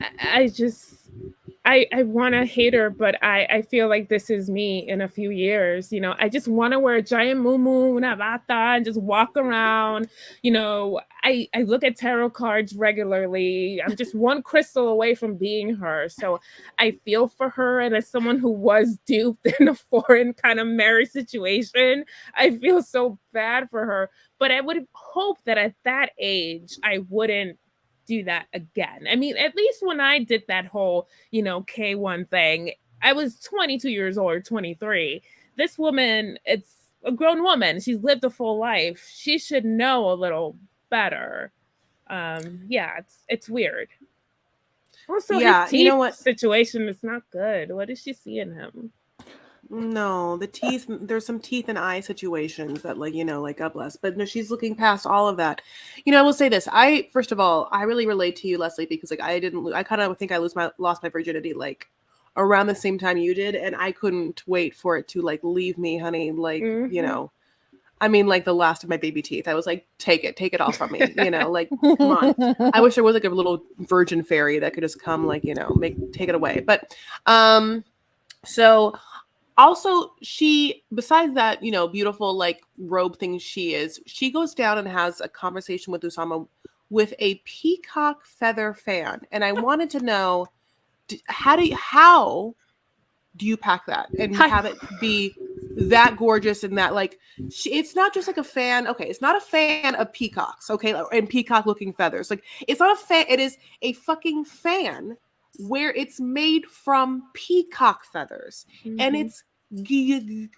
I just I want to hate her, but I feel like this is me in a few years. You know, I just want to wear a giant muumuu, una bata, and just walk around. You know, I look at tarot cards regularly. I'm just one crystal away from being her. So I feel for her. And as someone who was duped in a foreign kind of marriage situation, I feel so bad for her. But I would hope that at that age, I wouldn't do that again. I mean, at least when I did that whole, you know, K1 thing, I was 22 years old or 23. This woman, it's a grown woman. She's lived a full life. She should know a little better. Yeah, it's weird. Also, his Yeah, you teeth know what? situation is not good. What does she see in him? No, the teeth, there's some teeth and eye situations that, like, you know, like, God bless. But no, she's looking past all of that. You know, I will say this. First of all, I really relate to you, Leslie, because like I kind of think I lost my virginity like around the same time you did, and I couldn't wait for it to like leave me, honey. Like, you know, I mean, like the last of my baby teeth. I was like, take it all from me. You know, like, come on. I wish there was like a little virgin fairy that could just come, like, you know, take it away. But so also, she, besides that, you know, beautiful like robe thing she goes down and has a conversation with Usama with a peacock feather fan. And I wanted to know, how do you pack that and have it be that gorgeous and that like, it's not just like a fan. Okay, it's not a fan of peacocks, okay, and peacock looking feathers. Like, it's not a fan. It is a fucking fan where it's made from peacock feathers, and it's gorgeous.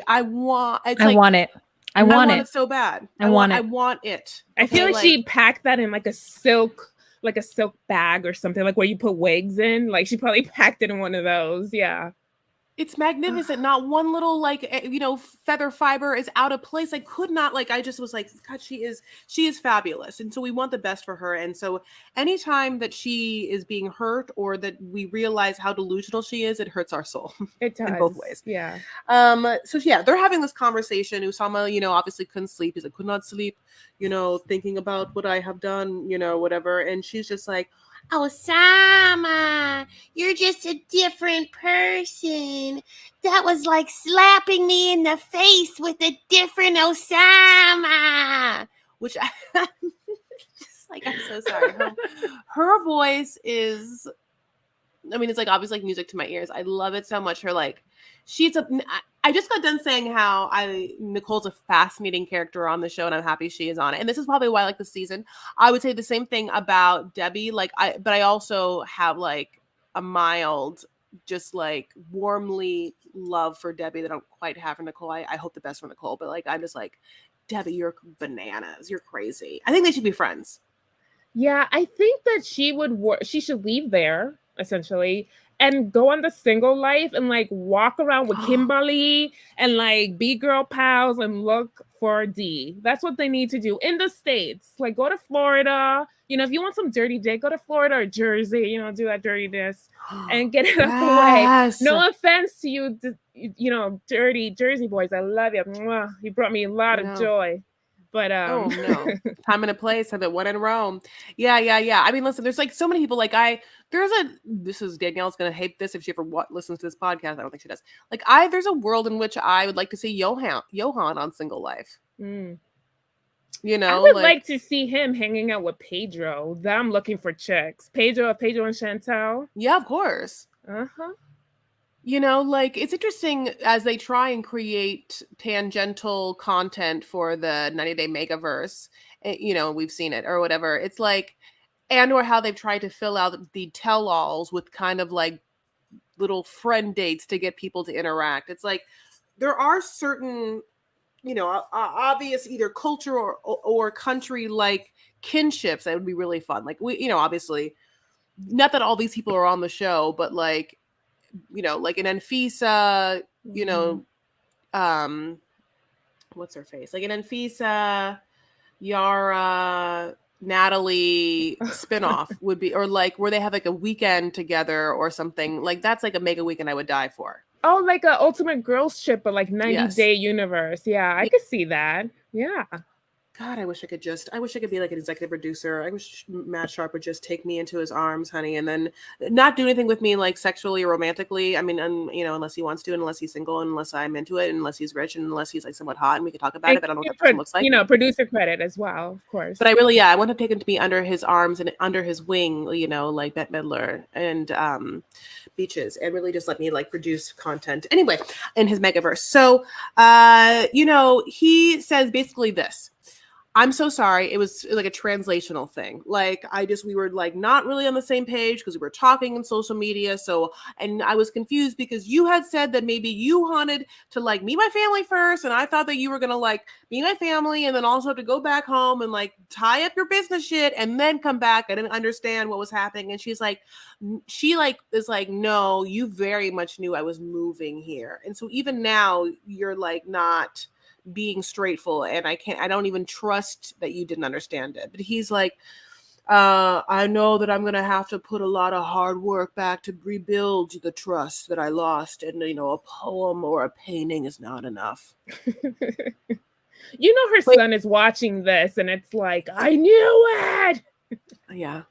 I want it. I want it so bad. I want it. I want it. I feel like she packed that in like a silk bag or something, like where you put wigs in. Like she probably packed it in one of those. Yeah. It's magnificent. Not one little like, you know, feather fiber is out of place. I could not, like, I just was like, God, she is fabulous. And so we want the best for her. And so anytime that she is being hurt or that we realize how delusional she is, it hurts our soul. It does. In both ways. Yeah. So yeah, they're having this conversation. Usama, you know, obviously couldn't sleep. He's like, could not sleep, you know, thinking about what I have done, you know, whatever. And she's just like, Osama, you're just a different person. That was like slapping me in the face with a different Osama. Which I just like, I'm so sorry. Her voice is, I mean, it's like obviously like music to my ears. I love it so much. Her like, I just got done saying how Nicole's a fascinating character on the show, and I'm happy she is on it. And this is probably why I like the season. I would say the same thing about Debbie. But I also have like a mild, just like warmly love for Debbie that I don't quite have for Nicole. I hope the best for Nicole, but like I'm just like, Debbie, you're bananas. You're crazy. I think they should be friends. Yeah, I think that she should leave there essentially and go on the single life and like walk around with Kimberly and like be girl pals and look for D. That's what they need to do in the States. Like go to Florida. You know, if you want some dirty dick, go to Florida or Jersey, you know, do that dirtiness and get it out the way. No offense to you, you know, dirty Jersey boys. I love you. Mwah. You brought me a lot of joy. But oh no, time and a place, have it one in Rome. Yeah. I mean, listen, there's like so many people. Like this is Danielle's gonna hate this if she ever listens to this podcast. I don't think she does. Like there's a world in which I would like to see Johan on Single Life. You know, I would like to see him hanging out with Pedro. I'm looking for chicks. Pedro and Chantal. Yeah, of course. You know, like it's interesting as they try and create tangential content for the 90-Day Megaverse. You know, we've seen it or whatever. It's like, and or how they've tried to fill out the tell-alls with kind of like little friend dates to get people to interact. It's like there are certain, you know, obvious either culture or country like kinships that would be really fun. Like we, you know, obviously, not that all these people are on the show, but like, you know, like an Anfisa, you know, what's her face? Like an Anfisa, Yara, Natalie spinoff would be, or like where they have like a weekend together or something. Like that's like a mega weekend I would die for. Oh, like an ultimate girls trip, but like 90-day universe. Yeah, I could see that. Yeah. God, I wish I could be like an executive producer. I wish Matt Sharp would just take me into his arms, honey, and then not do anything with me like sexually or romantically. I mean, unless he wants to, unless he's single, unless I'm into it, unless he's rich, and unless he's like somewhat hot and we can talk about it, but I don't know what that person looks like. Producer credit as well, of course. But I want to take him to be under his arms and under his wing, like Bette Midler and Beaches, and really just let me like produce content anyway in his megaverse. So, he says basically this. I'm so sorry. It was like a translational thing. Like we were like not really on the same page because we were talking in social media. So, and I was confused because you had said that maybe you wanted to like meet my family first. And I thought that you were going to like meet my family and then also have to go back home and like tie up your business shit and then come back. I didn't understand what was happening. And she is like, no, you very much knew I was moving here. And so even now you're like not being straightful, and I don't even trust that you didn't understand it. But he's like, I know that I'm gonna have to put a lot of hard work back to rebuild the trust that I lost, and a poem or a painting is not enough. Her son is watching this, and it's like, I knew it. Yeah.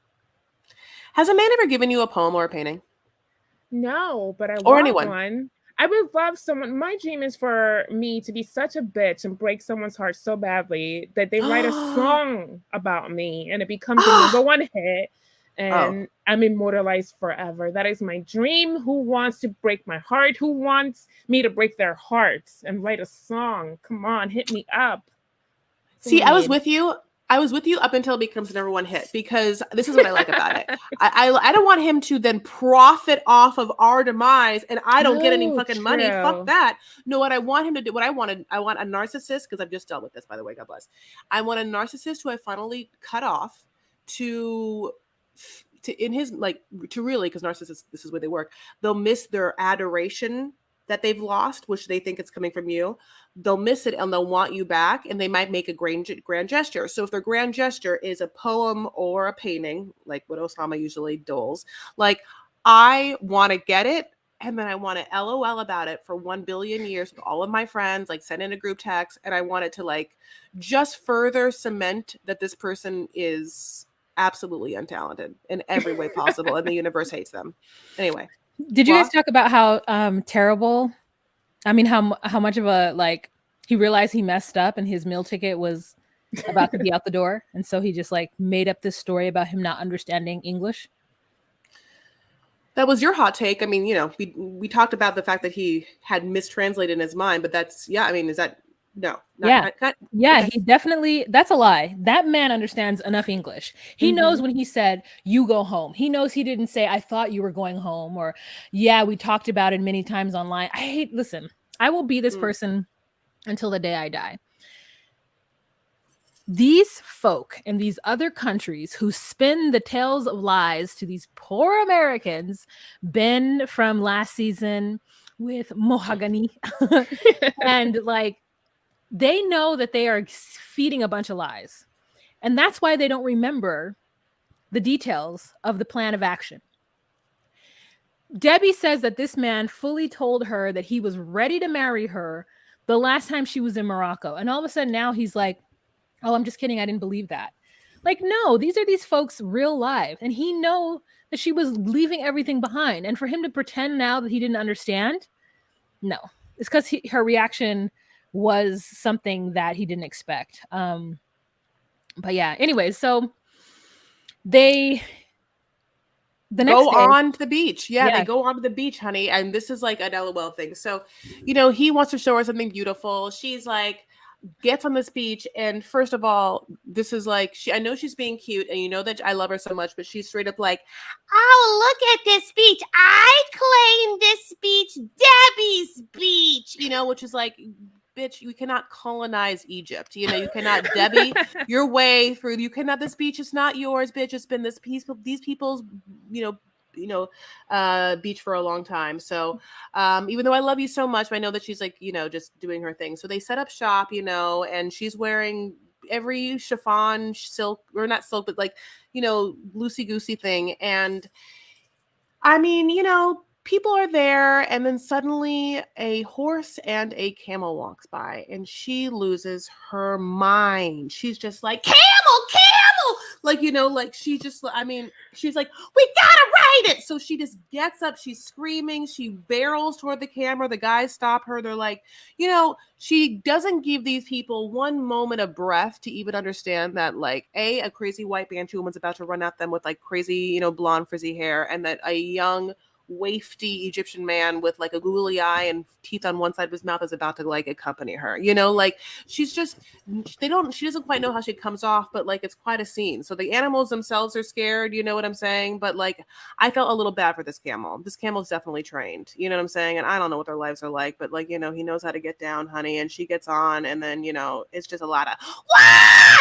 Has a man ever given you a poem or a painting? No, but I or want anyone. one. I would love someone. My dream is for me to be such a bitch and break someone's heart so badly that they write a song about me and it becomes a #1 hit and I'm immortalized forever. That is my dream. Who wants to break my heart? Who wants me to break their hearts and write a song? Come on, hit me up. See, I was with you. Up until it becomes the #1 hit, because this is what I like about it. I don't want him to then profit off of our demise and I don't get any fucking money. Fuck that. No, what I want him to do, I want a narcissist, because I've just dealt with this, by the way, God bless. I want a narcissist who I finally cut off to in his, like, to really, because narcissists, this is where they work. They'll miss their adoration that they've lost, which they think it's coming from you. They'll miss it and they'll want you back, and they might make a grand gesture. So if their grand gesture is a poem or a painting, like what Osama usually does, like, I want to get it, and then I want to LOL about it for 1 billion years with all of my friends, like send in a group text, and I want it to like just further cement that this person is absolutely untalented in every way possible and the universe hates them. Anyway. Did you guys talk about how terrible, I mean, how much of a, like, he realized he messed up and his meal ticket was about to be out the door, and so he just like made up this story about him not understanding English? That was your hot take. I mean, we talked about the fact that he had mistranslated in his mind, but that's, I mean, is that, no. He definitely, that's a lie. That man understands enough English. He knows when he said, you go home. He knows he didn't say, I thought you were going home, or, yeah, we talked about it many times online. Listen, I will be this person until the day I die. These folk in these other countries who spin the tales of lies to these poor Americans, Ben from last season with Mohagani, and like, they know that they are feeding a bunch of lies. And that's why they don't remember the details of the plan of action. Debbie says that this man fully told her that he was ready to marry her the last time she was in Morocco. And all of a sudden now he's like, oh, I'm just kidding. I didn't believe that. Like, no, these are these folks' real lives. And he know that she was leaving everything behind. And for him to pretend now that he didn't understand, no. It's because her reaction was something that he didn't expect. But yeah, anyway, so they go on to the beach. Yeah, they go on to the beach, honey. And this is like an LOL thing. So, he wants to show her something beautiful. She's like, gets on this beach, and first of all, this is like, I know she's being cute, and you know that I love her so much, but she's straight up like, oh, look at this beach. I claim this beach, Debbie's beach, which is like, bitch, you cannot colonize Egypt. You cannot Debbie your way through. You cannot. This beach is not yours, bitch. It's been these people's, beach for a long time. So, even though I love you so much, I know that she's like, just doing her thing. So they set up shop, and she's wearing every chiffon, silk, or not silk, but like, loosey goosey thing. And I mean, people are there, and then suddenly a horse and a camel walks by, and she loses her mind. She's just like, camel, camel, like, like she just, I mean, she's like, we gotta ride it. So she just gets up, she's screaming, she barrels toward the camera. The guys stop her. They're like, she doesn't give these people one moment of breath to even understand that, like, a crazy white Bantu woman's about to run at them with like crazy, blonde frizzy hair, and that a young wafty Egyptian man with like a googly eye and teeth on one side of his mouth is about to like accompany her. Like she's just, she doesn't quite know how she comes off, but like it's quite a scene. So the animals themselves are scared, you know what I'm saying? But like I felt a little bad for this camel. This camel's definitely trained, you know what I'm saying? And I don't know what their lives are like, but like, he knows how to get down, honey. And she gets on, and then, it's just a lot of wah!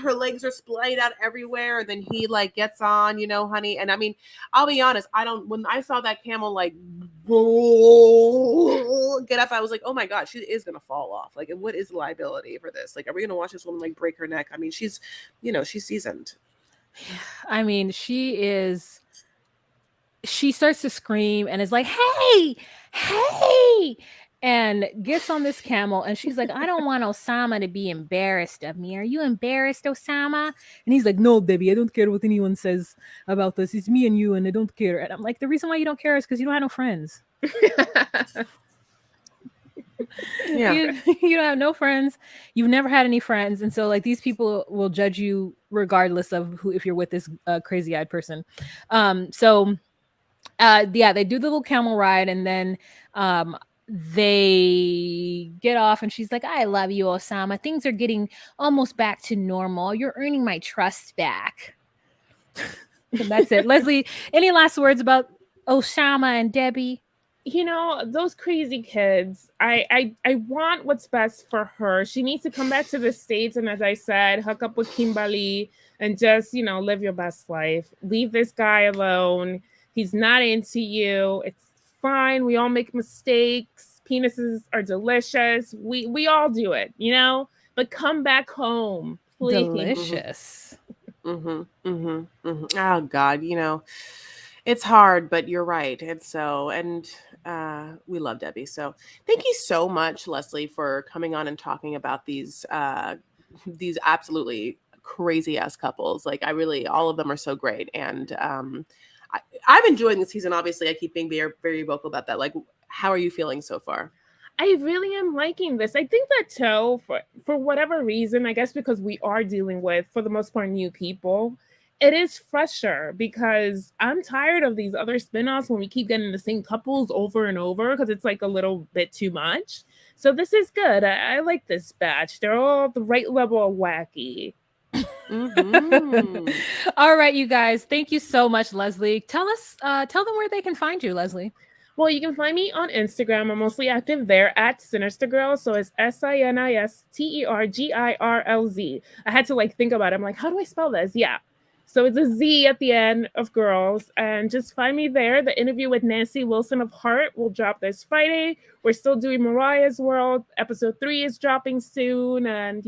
Her legs are splayed out everywhere, and then he like gets on, honey. And I mean, I'll be honest, when I saw that camel like get up, I was like, oh my god, she is gonna fall off. Like, what is the liability for this? Like, are we gonna watch this woman like break her neck? I mean, she's seasoned. I mean, she starts to scream and is like, hey, and gets on this camel, and she's like, I don't want Osama to be embarrassed of me. Are you embarrassed, Osama? And he's like, no, Debbie, I don't care what anyone says about this. It's me and you, and I don't care. And I'm like, the reason why you don't care is because you don't have no friends. Yeah. You don't have no friends. You've never had any friends. And so like these people will judge you regardless of if you're with this crazy-eyed person. So they do the little camel ride, and then they get off, and she's like, I love you, Osama. Things are getting almost back to normal. You're earning my trust back. And that's it. Lesie, any last words about Osama and Debbie? Those crazy kids, I want what's best for her. She needs to come back to the States and, as I said, hook up with Kimberly and just, live your best life. Leave this guy alone. He's not into you. It's fine. We all make mistakes. Penises are delicious. We all do it, but come back home, please. Delicious. Oh God, it's hard, but you're right. And so, we love Debbie. So thank you so much, Lesie, for coming on and talking about these absolutely crazy ass couples. Like, all of them are so great. And I'm enjoying the season. Obviously, I keep being very, very vocal about that. Like, how are you feeling so far? I really am liking this. I think that too, for whatever reason, I guess because we are dealing with, for the most part, new people, it is fresher, because I'm tired of these other spinoffs when we keep getting the same couples over and over, because it's like a little bit too much. So this is good. I like this batch. They're all the right level of wacky. Mm-hmm. All right, you guys. Thank you so much, Lesie. Tell them where they can find you, Lesie. Well, you can find me on Instagram. I'm mostly active there at Sinister Girl. So it's SINISTERGIRLZ. I had to think about it. I'm like, how do I spell this? Yeah. So it's a Z at the end of girls. And just find me there. The interview with Nancy Wilson of Heart will drop this Friday. We're still doing Mariah's World. Episode 3 is dropping soon. And,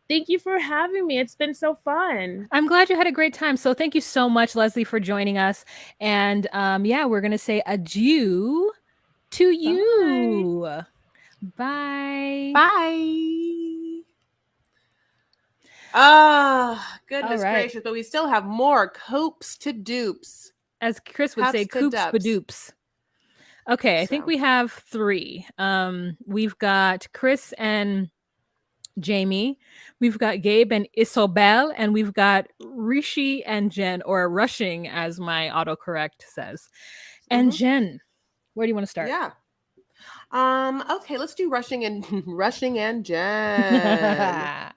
thank you for having me. It's been so fun. I'm glad you had a great time. So thank you so much, Lesie, for joining us. And we're going to say adieu to you. Bye. Bye. Ah, goodness gracious. But we still have more copes to dupes. As Chris would say, coops badoops. Okay, I think we have 3. We've got Chris and Jamie, we've got Gabe and Isobel, and we've got Rishi and Jen, or Rushing, as my autocorrect says. And Jen, where do you want to start? Yeah. Okay, let's do Rushing and Jen.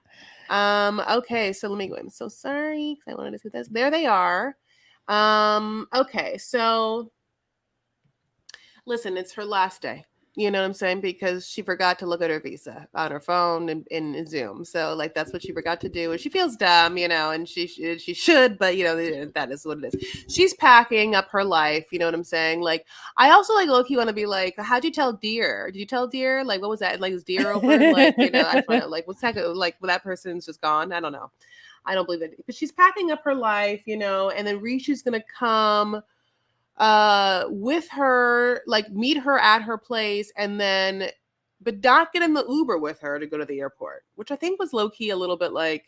Okay, so let me go. I'm so sorry because I wanted to see this. There they are. Okay, so listen, it's her last day. You know what I'm saying? Because she forgot to look at her visa on her phone in Zoom. So that's what she forgot to do. And she feels dumb, and she should, but that is what it is. She's packing up her life. You know what I'm saying? I also low-key want to be like, how'd you tell Deer? Did you tell Deer? What was that? Is Deer over? I just want to what's that? When that person's just gone? I don't know. I don't believe it. But she's packing up her life, and then Rishi's going to come with her, like meet her at her place, and then but not get in the Uber with her to go to the airport, which I think was low-key a little bit like,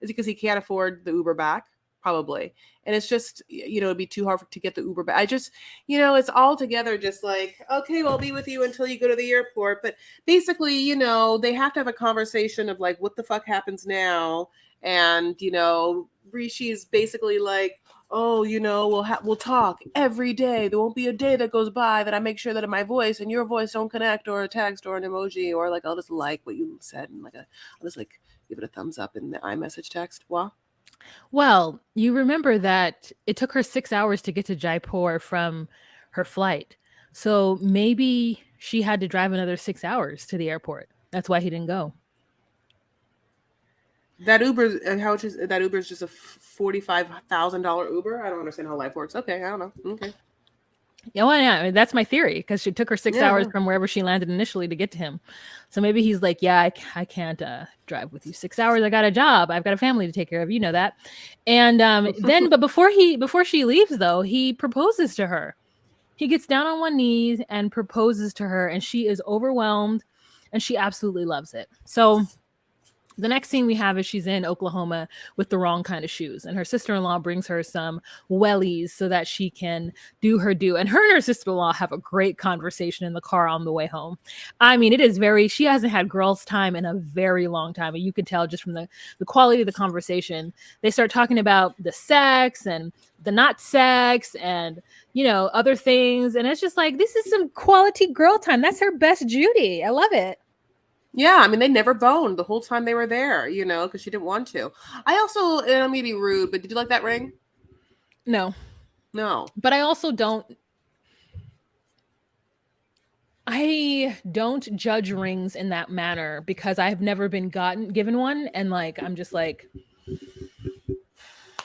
is it because he can't afford the Uber back? Probably. And it's just, it'd be too hard to get the Uber back. I just, it's all together just like, okay, well, I'll be with you until you go to the airport. But basically, they have to have a conversation of like, what the fuck happens now? And, Rishi's basically like, oh, we'll talk every day. There won't be a day that goes by that I make sure that my voice and your voice don't connect, or a text or an emoji, or like I'll just like what you said and I'll just like give it a thumbs up in the iMessage text. Wow. Well, you remember that it took her 6 hours to get to Jaipur from her flight. So maybe she had to drive another 6 hours to the airport. That's why he didn't go. That Uber, how much is that? Uber is just a $45,000 Uber. I don't understand how life works. Okay, I don't know. Okay. Yeah, well, yeah, I mean, that's my theory, because she took her 6 hours from wherever she landed initially to get to him. So maybe he's like, yeah, I can't drive with you 6 hours. I got a job. I've got a family to take care of. You know that. And then, but before she leaves, though, he proposes to her. He gets down on one knee and proposes to her, and she is overwhelmed, and she absolutely loves it. So the next scene we have is she's in Oklahoma with the wrong kind of shoes, and her sister-in-law brings her some wellies so that she can do her due. And her sister-in-law have a great conversation in the car on the way home. I mean, it is she hasn't had girls' time in a very long time. And you can tell just from the quality of the conversation. They start talking about the sex and the not sex and, other things. And it's just like, this is some quality girl time. That's her best Judy. I love it. Yeah, I mean, they never boned the whole time they were there, because she didn't want to. I also, and I'm going to be rude, but did you like that ring? No. But I also don't judge rings in that manner, because I've never been given one. And like, I'm just like,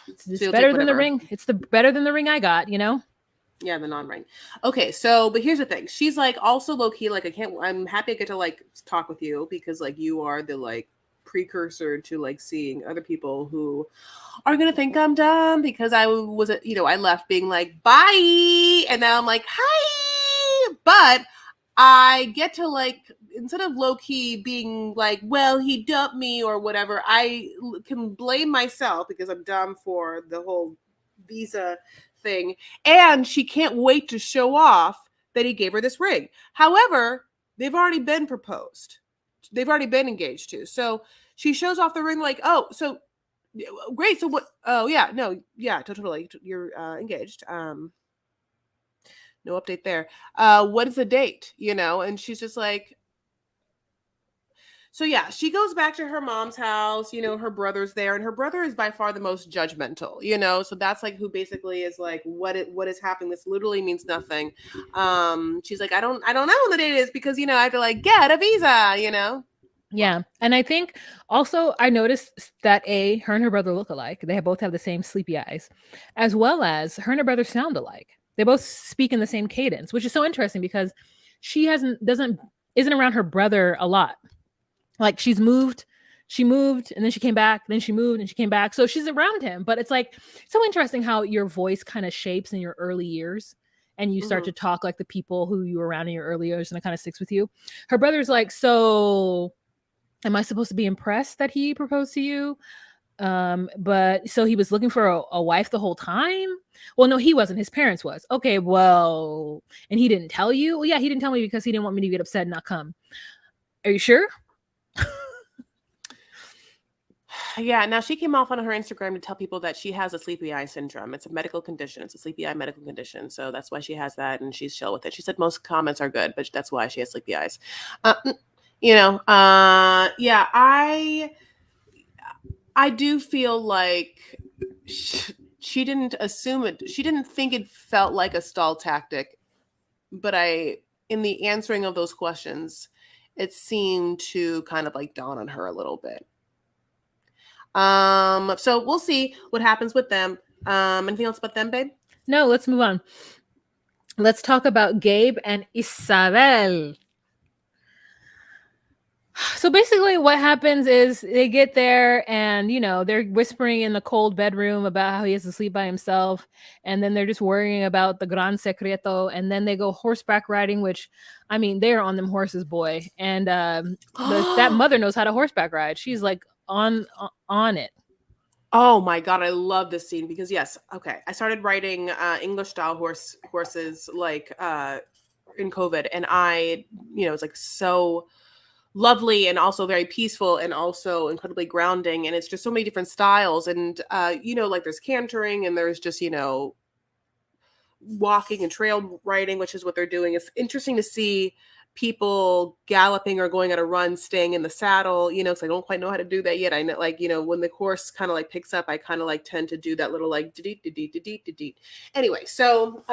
it's better than the ring. It's better than the ring I got, Yeah, the non-ring. Okay, so, but here's the thing. She's like also low-key, like, I'm happy I get to like talk with you, because like you are the like precursor to like seeing other people who are gonna think I'm dumb because I was, I left being like, bye. And now I'm like, hi. But I get to like, instead of low-key being like, well, he dumped me or whatever, I can blame myself because I'm dumb for the whole visa thing, and she can't wait to show off that he gave her this ring. However, they've already been proposed. They've already been engaged to. So she shows off the ring like, oh, so great. So what? Oh yeah, no, yeah, totally. You're engaged. No update there. What is the date? And she's just like, so yeah, she goes back to her mom's house, her brother's there, and her brother is by far the most judgmental, so that's like who basically is like, what is happening? This literally means nothing. She's like, I don't know when the date is, because, I have to like get a visa, Yeah. And I think also I noticed that her and her brother look alike. They both have the same sleepy eyes, as well as her and her brother sound alike. They both speak in the same cadence, which is so interesting because she isn't around her brother a lot. Like she moved and then she came back, then she moved and she came back. So she's around him, but it's like so interesting how your voice kind of shapes in your early years and you start to talk like the people who you were around in your early years, and it kind of sticks with you. Her brother's like, so am I supposed to be impressed that he proposed to you? But so he was looking for a wife the whole time? Well, no, he wasn't. His parents was. Okay, well, and he didn't tell you? Well, yeah, he didn't tell me because he didn't want me to get upset and not come. Are you sure? Yeah, now she came off on her Instagram to tell people that she has a sleepy eye syndrome. It's a medical condition. It's a sleepy eye medical condition. So that's why she has that, and she's chill with it. She said most comments are good, but that's why she has sleepy eyes. Yeah, I do feel like she didn't assume it. She didn't think it felt like a stall tactic, but in the answering of those questions, it seemed to kind of like dawn on her a little bit. So we'll see what happens with them. Anything else about them, babe? No, let's move on. Let's talk about Gabe and Isabel. So basically, what happens is they get there and, they're whispering in the cold bedroom about how he has to sleep by himself. And then they're just worrying about the gran secreto. And then they go horseback riding, which, I mean, they're on them horses, boy. And that mother knows how to horseback ride. She's like on it. Oh my God, I love this scene because yes, okay. I started writing English style horses like in COVID, and it's like so lovely and also very peaceful and also incredibly grounding, and it's just so many different styles, and like there's cantering and there's just walking and trail riding, which is what they're doing. It's interesting to see people galloping or going at a run, staying in the saddle, because I don't quite know how to do that yet. I know, like, when the horse kind of like picks up, I kind of like tend to do that little like anyway. So,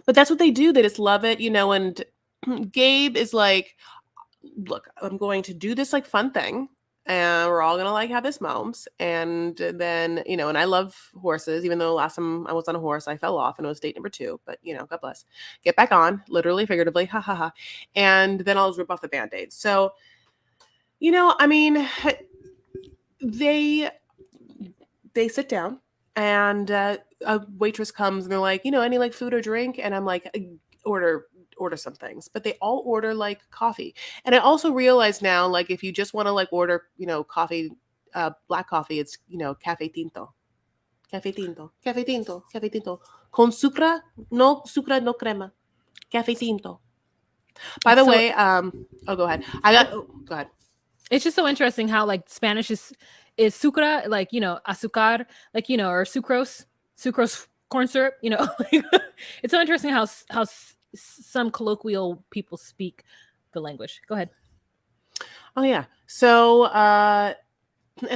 but that's what they do. They just love it, and Gabe is like, look, I'm going to do this like fun thing. And we're all gonna like have this moments, and then and I love horses. Even though last time I was on a horse, I fell off, and it was date number 2. But God bless, get back on, literally, figuratively, ha ha ha. And then I'll just rip off the band-aid. So, I mean, they sit down, and a waitress comes, and they're like, any like food or drink, and I'm like, order some things, but they all order like coffee. And I also realize now, like, if you just want to like order, coffee, black coffee, it's, cafe tinto, cafe tinto, cafe tinto, cafe tinto, con sucra, no crema, cafe tinto. By the way, go ahead. Go ahead. It's just so interesting how like Spanish is sucra, like, azúcar, like, or sucrose corn syrup, it's so interesting how some colloquial people speak the language. Go ahead. Oh yeah. So and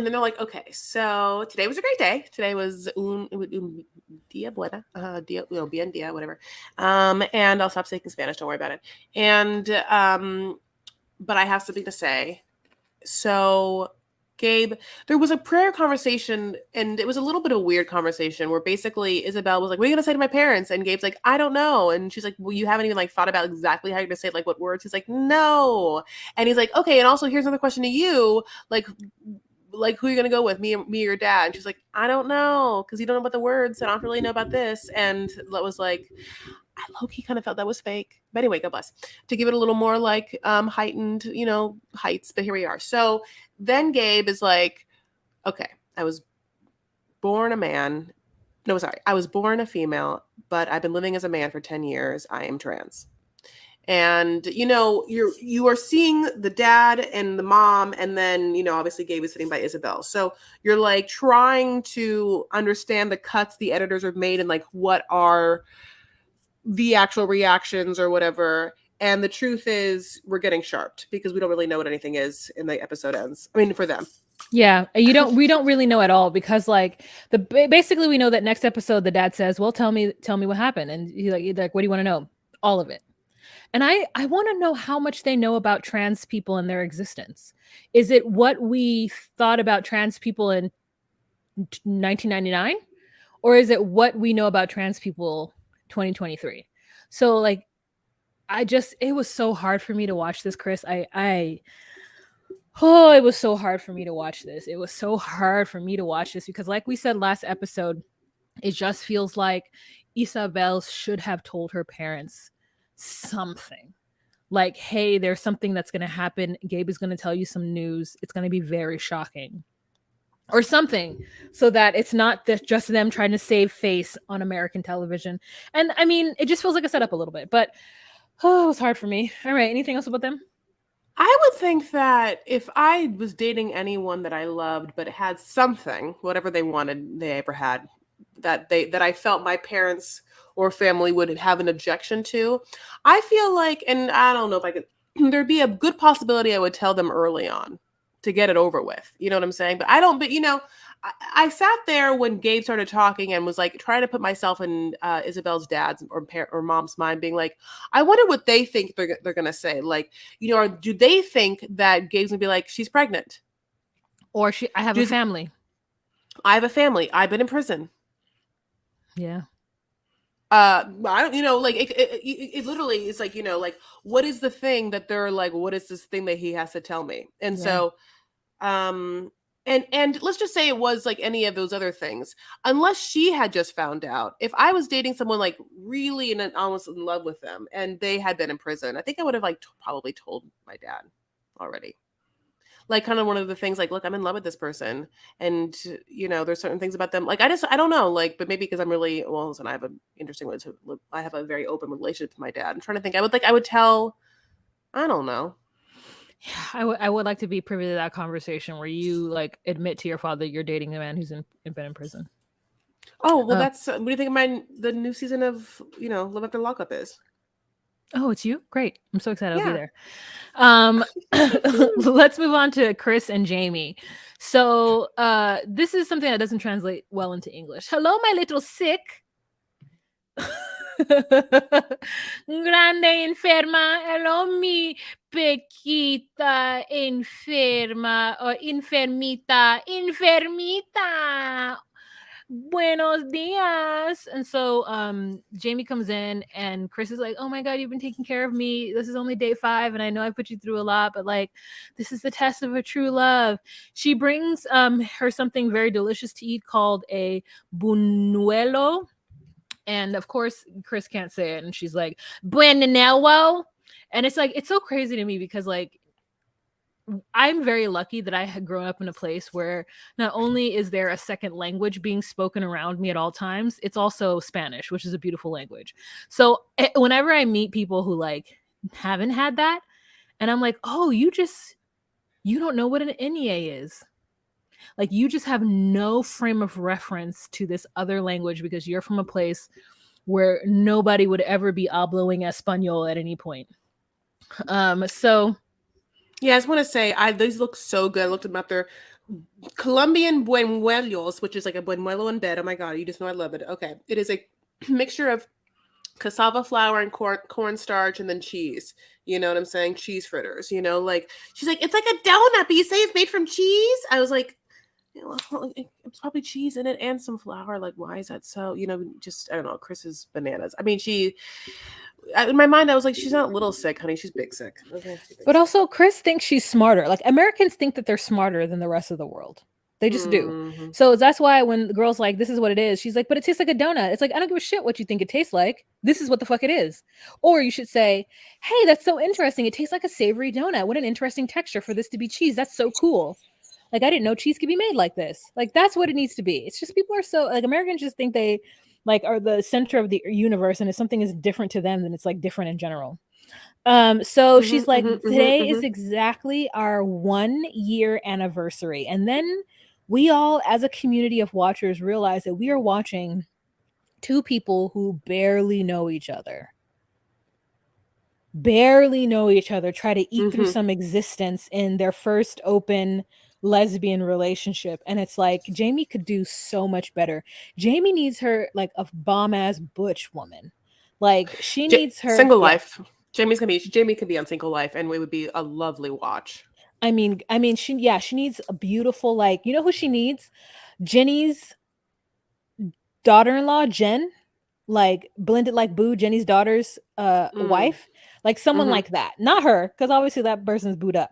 then they're like, okay, so today was a great day. Today was un dia buena, dia, bien dia, whatever. And I'll stop speaking Spanish. Don't worry about it. And but I have something to say. So, Gabe, there was a prayer conversation, and it was a little bit of a weird conversation where basically Isabel was like, what are you going to say to my parents? And Gabe's like, I don't know. And she's like, well, you haven't even like thought about exactly how you're going to say it, like what words? He's like, no. And he's like, okay. And also here's another question to you. Like who are you going to go with, me or your dad? And she's like, I don't know. Cause you don't know about the words. And I don't really know about this. And that was like, I low-key kind of felt that was fake. But anyway, God bless. To give it a little more like heightened, heights. But here we are. So then Gabe is like, okay, I was born a man. No, sorry. I was born a female, but I've been living as a man for 10 years. I am trans. And you are seeing the dad and the mom, and then obviously Gabe is sitting by Isabel. So you're like trying to understand the cuts the editors have made and like what are the actual reactions or whatever. And the truth is we're getting sharped because we don't really know what anything is and the episode ends. I mean, for them. Yeah, we don't really know at all because like basically we know that next episode the dad says, well, tell me what happened. And he's like, what do you want to know? All of it. And I want to know how much they know about trans people and their existence. Is it what we thought about trans people in 1999? Or is it what we know about trans people 2023? So like, it was so hard for me to watch this, Chris. It was so hard for me to watch this. It was so hard for me to watch this because like we said last episode, it just feels like Isabel should have told her parents something. Like, hey, there's something that's going to happen. Gabe is going to tell you some news. It's going to be very shocking. Or something, so that it's not just them trying to save face on American television. And I mean, it just feels like a setup a little bit, but it was hard for me. All right, anything else about them? I would think that if I was dating anyone that I loved, but had something, whatever they wanted, they ever had, that I felt my parents or family would have an objection to, I feel like, and I don't know if I could, there'd be a good possibility I would tell them early on to get it over with. You know what I'm saying? But I sat there when Gabe started talking and was like trying to put myself in Isabel's dad's or mom's mind, being like, I wonder what they think they're gonna say. Like, or do they think that Gabe's gonna be like, she's pregnant, or I have a family. I have a family. I've been in prison. Yeah. I don't, like it literally is like, like, what is the thing that they're like, what is this thing that he has to tell me? And so, and let's just say it was like any of those other things, unless she had just found out. If I was dating someone like really almost in love with them and they had been in prison, I think I would have like probably told my dad already. Like kind of one of the things like, look, I'm in love with this person, and there's certain things about them. Like I don't know, like, but maybe because I'm really, well, listen, I have an interesting way I have a very open relationship with my dad. I'm trying to think. I would tell, I don't know. Yeah, I would like to be privy to that conversation where you like admit to your father you're dating a man who's been in prison. Oh, well, that's what do you think of the new season of Live After Lockup is? Oh, it's you? Great. I'm so excited. Yeah. I'll be there. Let's move on to Chris and Jamie. So this is something that doesn't translate well into English. Hello, my little sick. Grande enferma. Hello, mi pequita enferma or enfermita. Enfermita. Buenos dias. And so Jamie comes in and Chris is like, oh my god, you've been taking care of me, this is only day 5 and I know I put you through a lot, but like this is the test of a true love. She brings her something very delicious to eat called a buñuelo, and of course Chris can't say it and she's like buñuelo, and it's like, it's so crazy to me because like I'm very lucky that I had grown up in a place where not only is there a second language being spoken around me at all times, it's also Spanish, which is a beautiful language. So whenever I meet people who like haven't had that, and I'm like, oh, you don't know what an Enye is. Like you just have no frame of reference to this other language because you're from a place where nobody would ever be habling Espanol at any point. So yeah, I just want to say, these look so good. I looked them up. They're Colombian buñuelos, which is like a buñuelo in bed. Oh my god, you just know I love it. Okay, it is a mixture of cassava flour and cornstarch and then cheese. You know what I'm saying? Cheese fritters. Like she's like, it's like a donut, but you say it's made from cheese. I was like, it's probably cheese in it and some flour. Like, why is that so? Just I don't know. Chris is bananas. I mean, in my mind, I was like, she's not little sick, honey. She's big sick. Okay. But also, Chris thinks she's smarter. Like, Americans think that they're smarter than the rest of the world. They just do. So that's why when the girl's like, this is what it is, she's like, but it tastes like a donut. It's like, I don't give a shit what you think it tastes like. This is what the fuck it is. Or you should say, hey, that's so interesting. It tastes like a savory donut. What an interesting texture for this to be cheese. That's so cool. Like, I didn't know cheese could be made like this. Like, that's what it needs to be. It's just people are so, like, Americans just think they like are the center of the universe, and if something is different to them, then it's like different in general. So she's like, today is exactly our 1 year anniversary. And then we all, as a community of watchers, realize that we are watching 2 people who barely know each other try to eat through some existence in their first open lesbian relationship. And it's like, Jamie could do so much better. Jamie needs her like a bomb ass butch woman. Like she needs her Single Life. Jamie could be on Single Life, and it would be a lovely watch. I mean, she needs a beautiful, like, you know who she needs? Jenny's daughter-in-law, Jen, like blended like Boo, Jenny's daughter's wife, like someone like that. Not her, because obviously that person's booed up.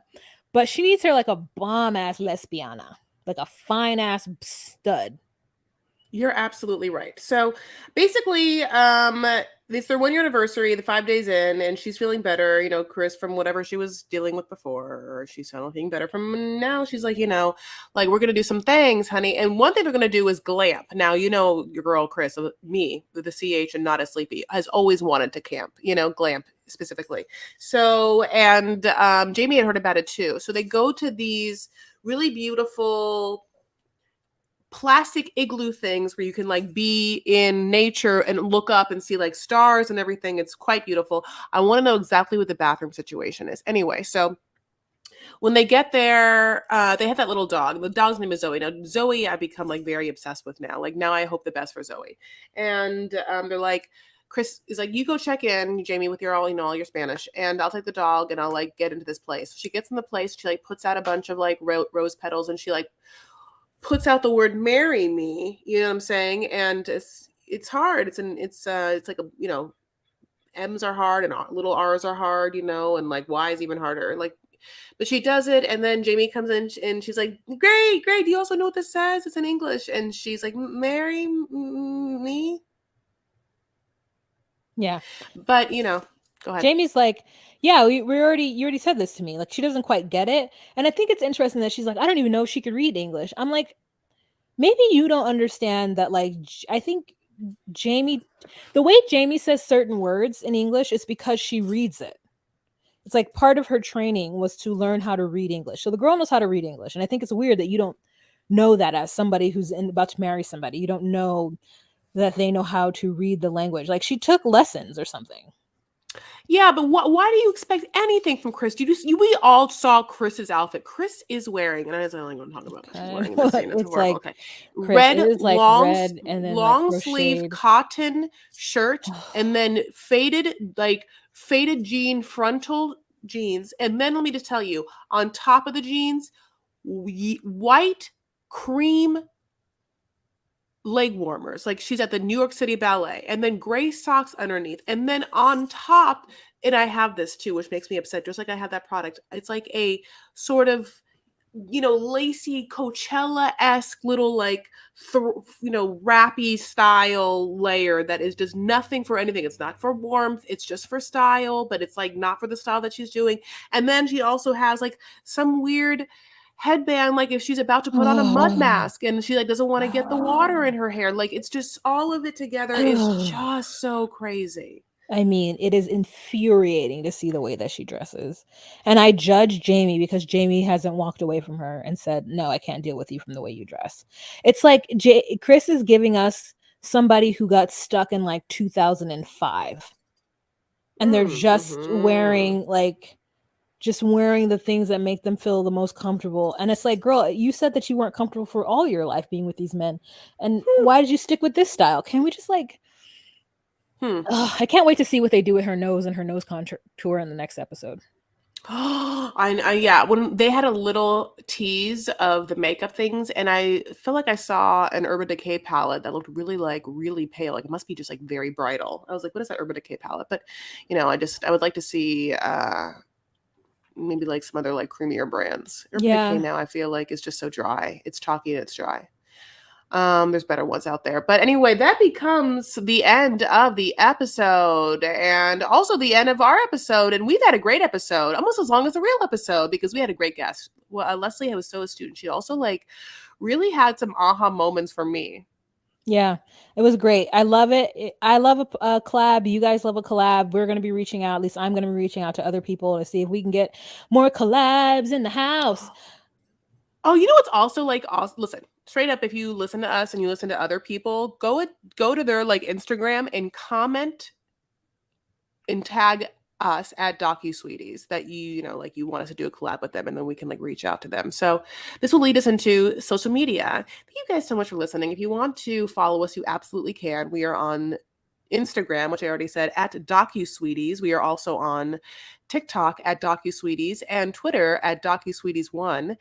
But she needs her like a bomb ass lesbiana, like a fine ass stud. You're absolutely right. So basically, it's their 1 year anniversary, the 5 days in, and she's feeling better, Chris, from whatever she was dealing with before, or she's feeling better from now. She's like, like, we're going to do some things, honey. And one thing they're going to do is glamp. Now, your girl, Chris, me, with the CH and not as sleepy, has always wanted to camp, glamp specifically. So, and Jamie had heard about it too. So they go to these really beautiful plastic igloo things where you can like be in nature and look up and see like stars and everything. It's quite beautiful. I want to know exactly what the bathroom situation is. Anyway, so when they get there, they have that little dog. The dog's name is Zoe. Now, Zoe, I've become like very obsessed with now. Like now I hope the best for Zoe. And they're like, Chris is like, you go check in, Jamie, with all your Spanish, and I'll take the dog and I'll like get into this place. So she gets in the place. She like puts out a bunch of like rose petals, and she like puts out the word marry me, you know what I'm saying? And it's hard. It's like a, you know, M's are hard and little R's are hard, you know, and like Y is even harder. Like, but she does it, and then Jamie comes in and she's like, "Great, great! Do you also know what this says? It's in English." And she's like, "Marry me." Yeah. But you know, go ahead. Jamie's like, yeah, you already said this to me. Like, she doesn't quite get it. And I think it's interesting that she's like, I don't even know if she could read English. I'm like, maybe you don't understand that. Like, I think Jamie, the way Jamie says certain words in English is because she reads it. It's like part of her training was to learn how to read English. So the girl knows how to read English. And I think it's weird that you don't know that as somebody who's about to marry somebody. You don't know that they know how to read the language. Like, she took lessons or something. Yeah, but why do you expect anything from Chris? We all saw Chris's outfit. Chris is wearing, and I don't want to talk about what she's wearing in this scene. It's horrible. Like, okay, Chris, red, it is like red and then long like sleeve cotton shirt, and then faded jean frontal jeans, and then let me just tell you, on top of the jeans, white cream leg warmers, like she's at the New York City Ballet, and then gray socks underneath, and then on top, and I have this too, which makes me upset, just like I have that product, it's like a sort of, you know, lacy Coachella-esque little like you know, wrappy style layer that is just nothing for anything. It's not for warmth, it's just for style, but it's like not for the style that she's doing. And then she also has like some weird headband, like if she's about to put on a mud mask and she like doesn't want to get the water in her hair. Like, it's just all of it together is just so crazy. I mean, it is infuriating to see the way that she dresses. And I judge Jamie because Jamie hasn't walked away from her and said, no, I can't deal with you from the way you dress. It's like Chris is giving us somebody who got stuck in like 2005. And they're just wearing the things that make them feel the most comfortable. And it's like, girl, you said that you weren't comfortable for all your life being with these men. And why did you stick with this style? Can we just like... I can't wait to see what they do with her nose and her nose contour in the next episode. Yeah, when they had a little tease of the makeup things, and I feel like I saw an Urban Decay palette that looked really pale. Like, it must be just like very bridal. I was like, what is that Urban Decay palette? But you know, I would like to see maybe like some other like creamier brands. Urban Decay now I feel like is just so dry. It's chalky and it's dry. There's better ones out there. But anyway, that becomes the end of the episode and also the end of our episode. And we've had a great episode, almost as long as the real episode, because we had a great guest. Well, Lesie was so astute. She also like really had some aha moments for me. Yeah, it was great. I love it. I love a collab. You guys love a collab. We're going to be reaching out. At least I'm going to be reaching out to other people to see if we can get more collabs in the house. Oh, you know what's also like awesome? Listen, straight up, if you listen to us and you listen to other people, go to their like Instagram and comment and tag us at DocuSweeties that you know, like you want us to do a collab with them, and then we can like reach out to them. So this will lead us into social media. Thank you guys so much for listening. If you want to follow us, you absolutely can. We are on Instagram, which I already said, at DocuSweeties. We are also on TikTok at DocuSweeties and Twitter at DocuSweeties1.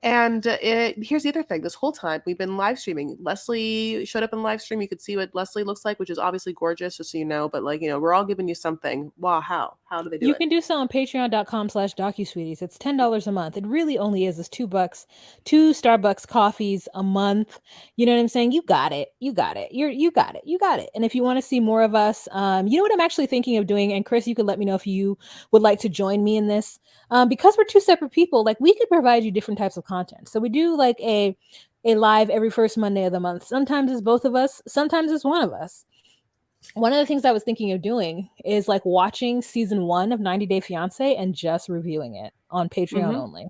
And here's the other thing. This whole time we've been live streaming. Lesie showed up in live stream. You could see what Lesie looks like, which is obviously gorgeous, just so you know. But like, you know, we're all giving you something. Wow, how do they do it? You can do so on patreon.com/DocuSweeties. It's $10 a month. It really only is. It's $2, 2 Starbucks coffees a month. You know what I'm saying? You got it. You got it. You got it. You got it. And if you want to see more of us, you know what I'm actually thinking of doing? And Chris, you could let me know if you would like to join me in this. Because we're two separate people, like we could provide you different types of content. So we do like a live every first Monday of the month. Sometimes it's both of us. Sometimes it's one of us. One of the things I was thinking of doing is like watching season 1 of 90 Day Fiancé and just reviewing it on Patreon only.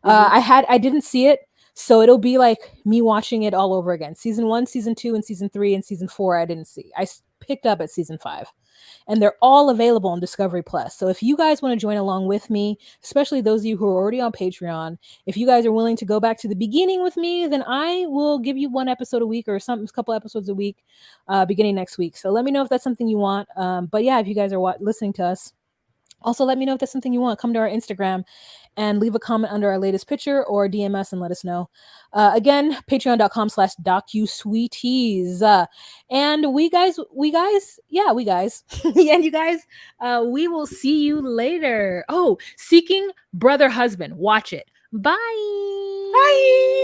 I didn't see it, so it'll be like me watching it all over again. Season 1, season 2, and season 3 and season 4 I didn't see. I picked up at season 5. And they're all available on Discovery Plus. So if you guys want to join along with me, especially those of you who are already on Patreon, if you guys are willing to go back to the beginning with me, then I will give you 1 episode a week or a couple episodes a week beginning next week. So let me know if that's something you want. But yeah, if you guys are listening to us Also, let me know if that's something you want. Come to our Instagram and leave a comment under our latest picture or DM us and let us know. Again, patreon.com/docusweeties. And we guys, yeah, we guys. And you guys, we will see you later. Oh, Seeking Brother Husband. Watch it. Bye. Bye.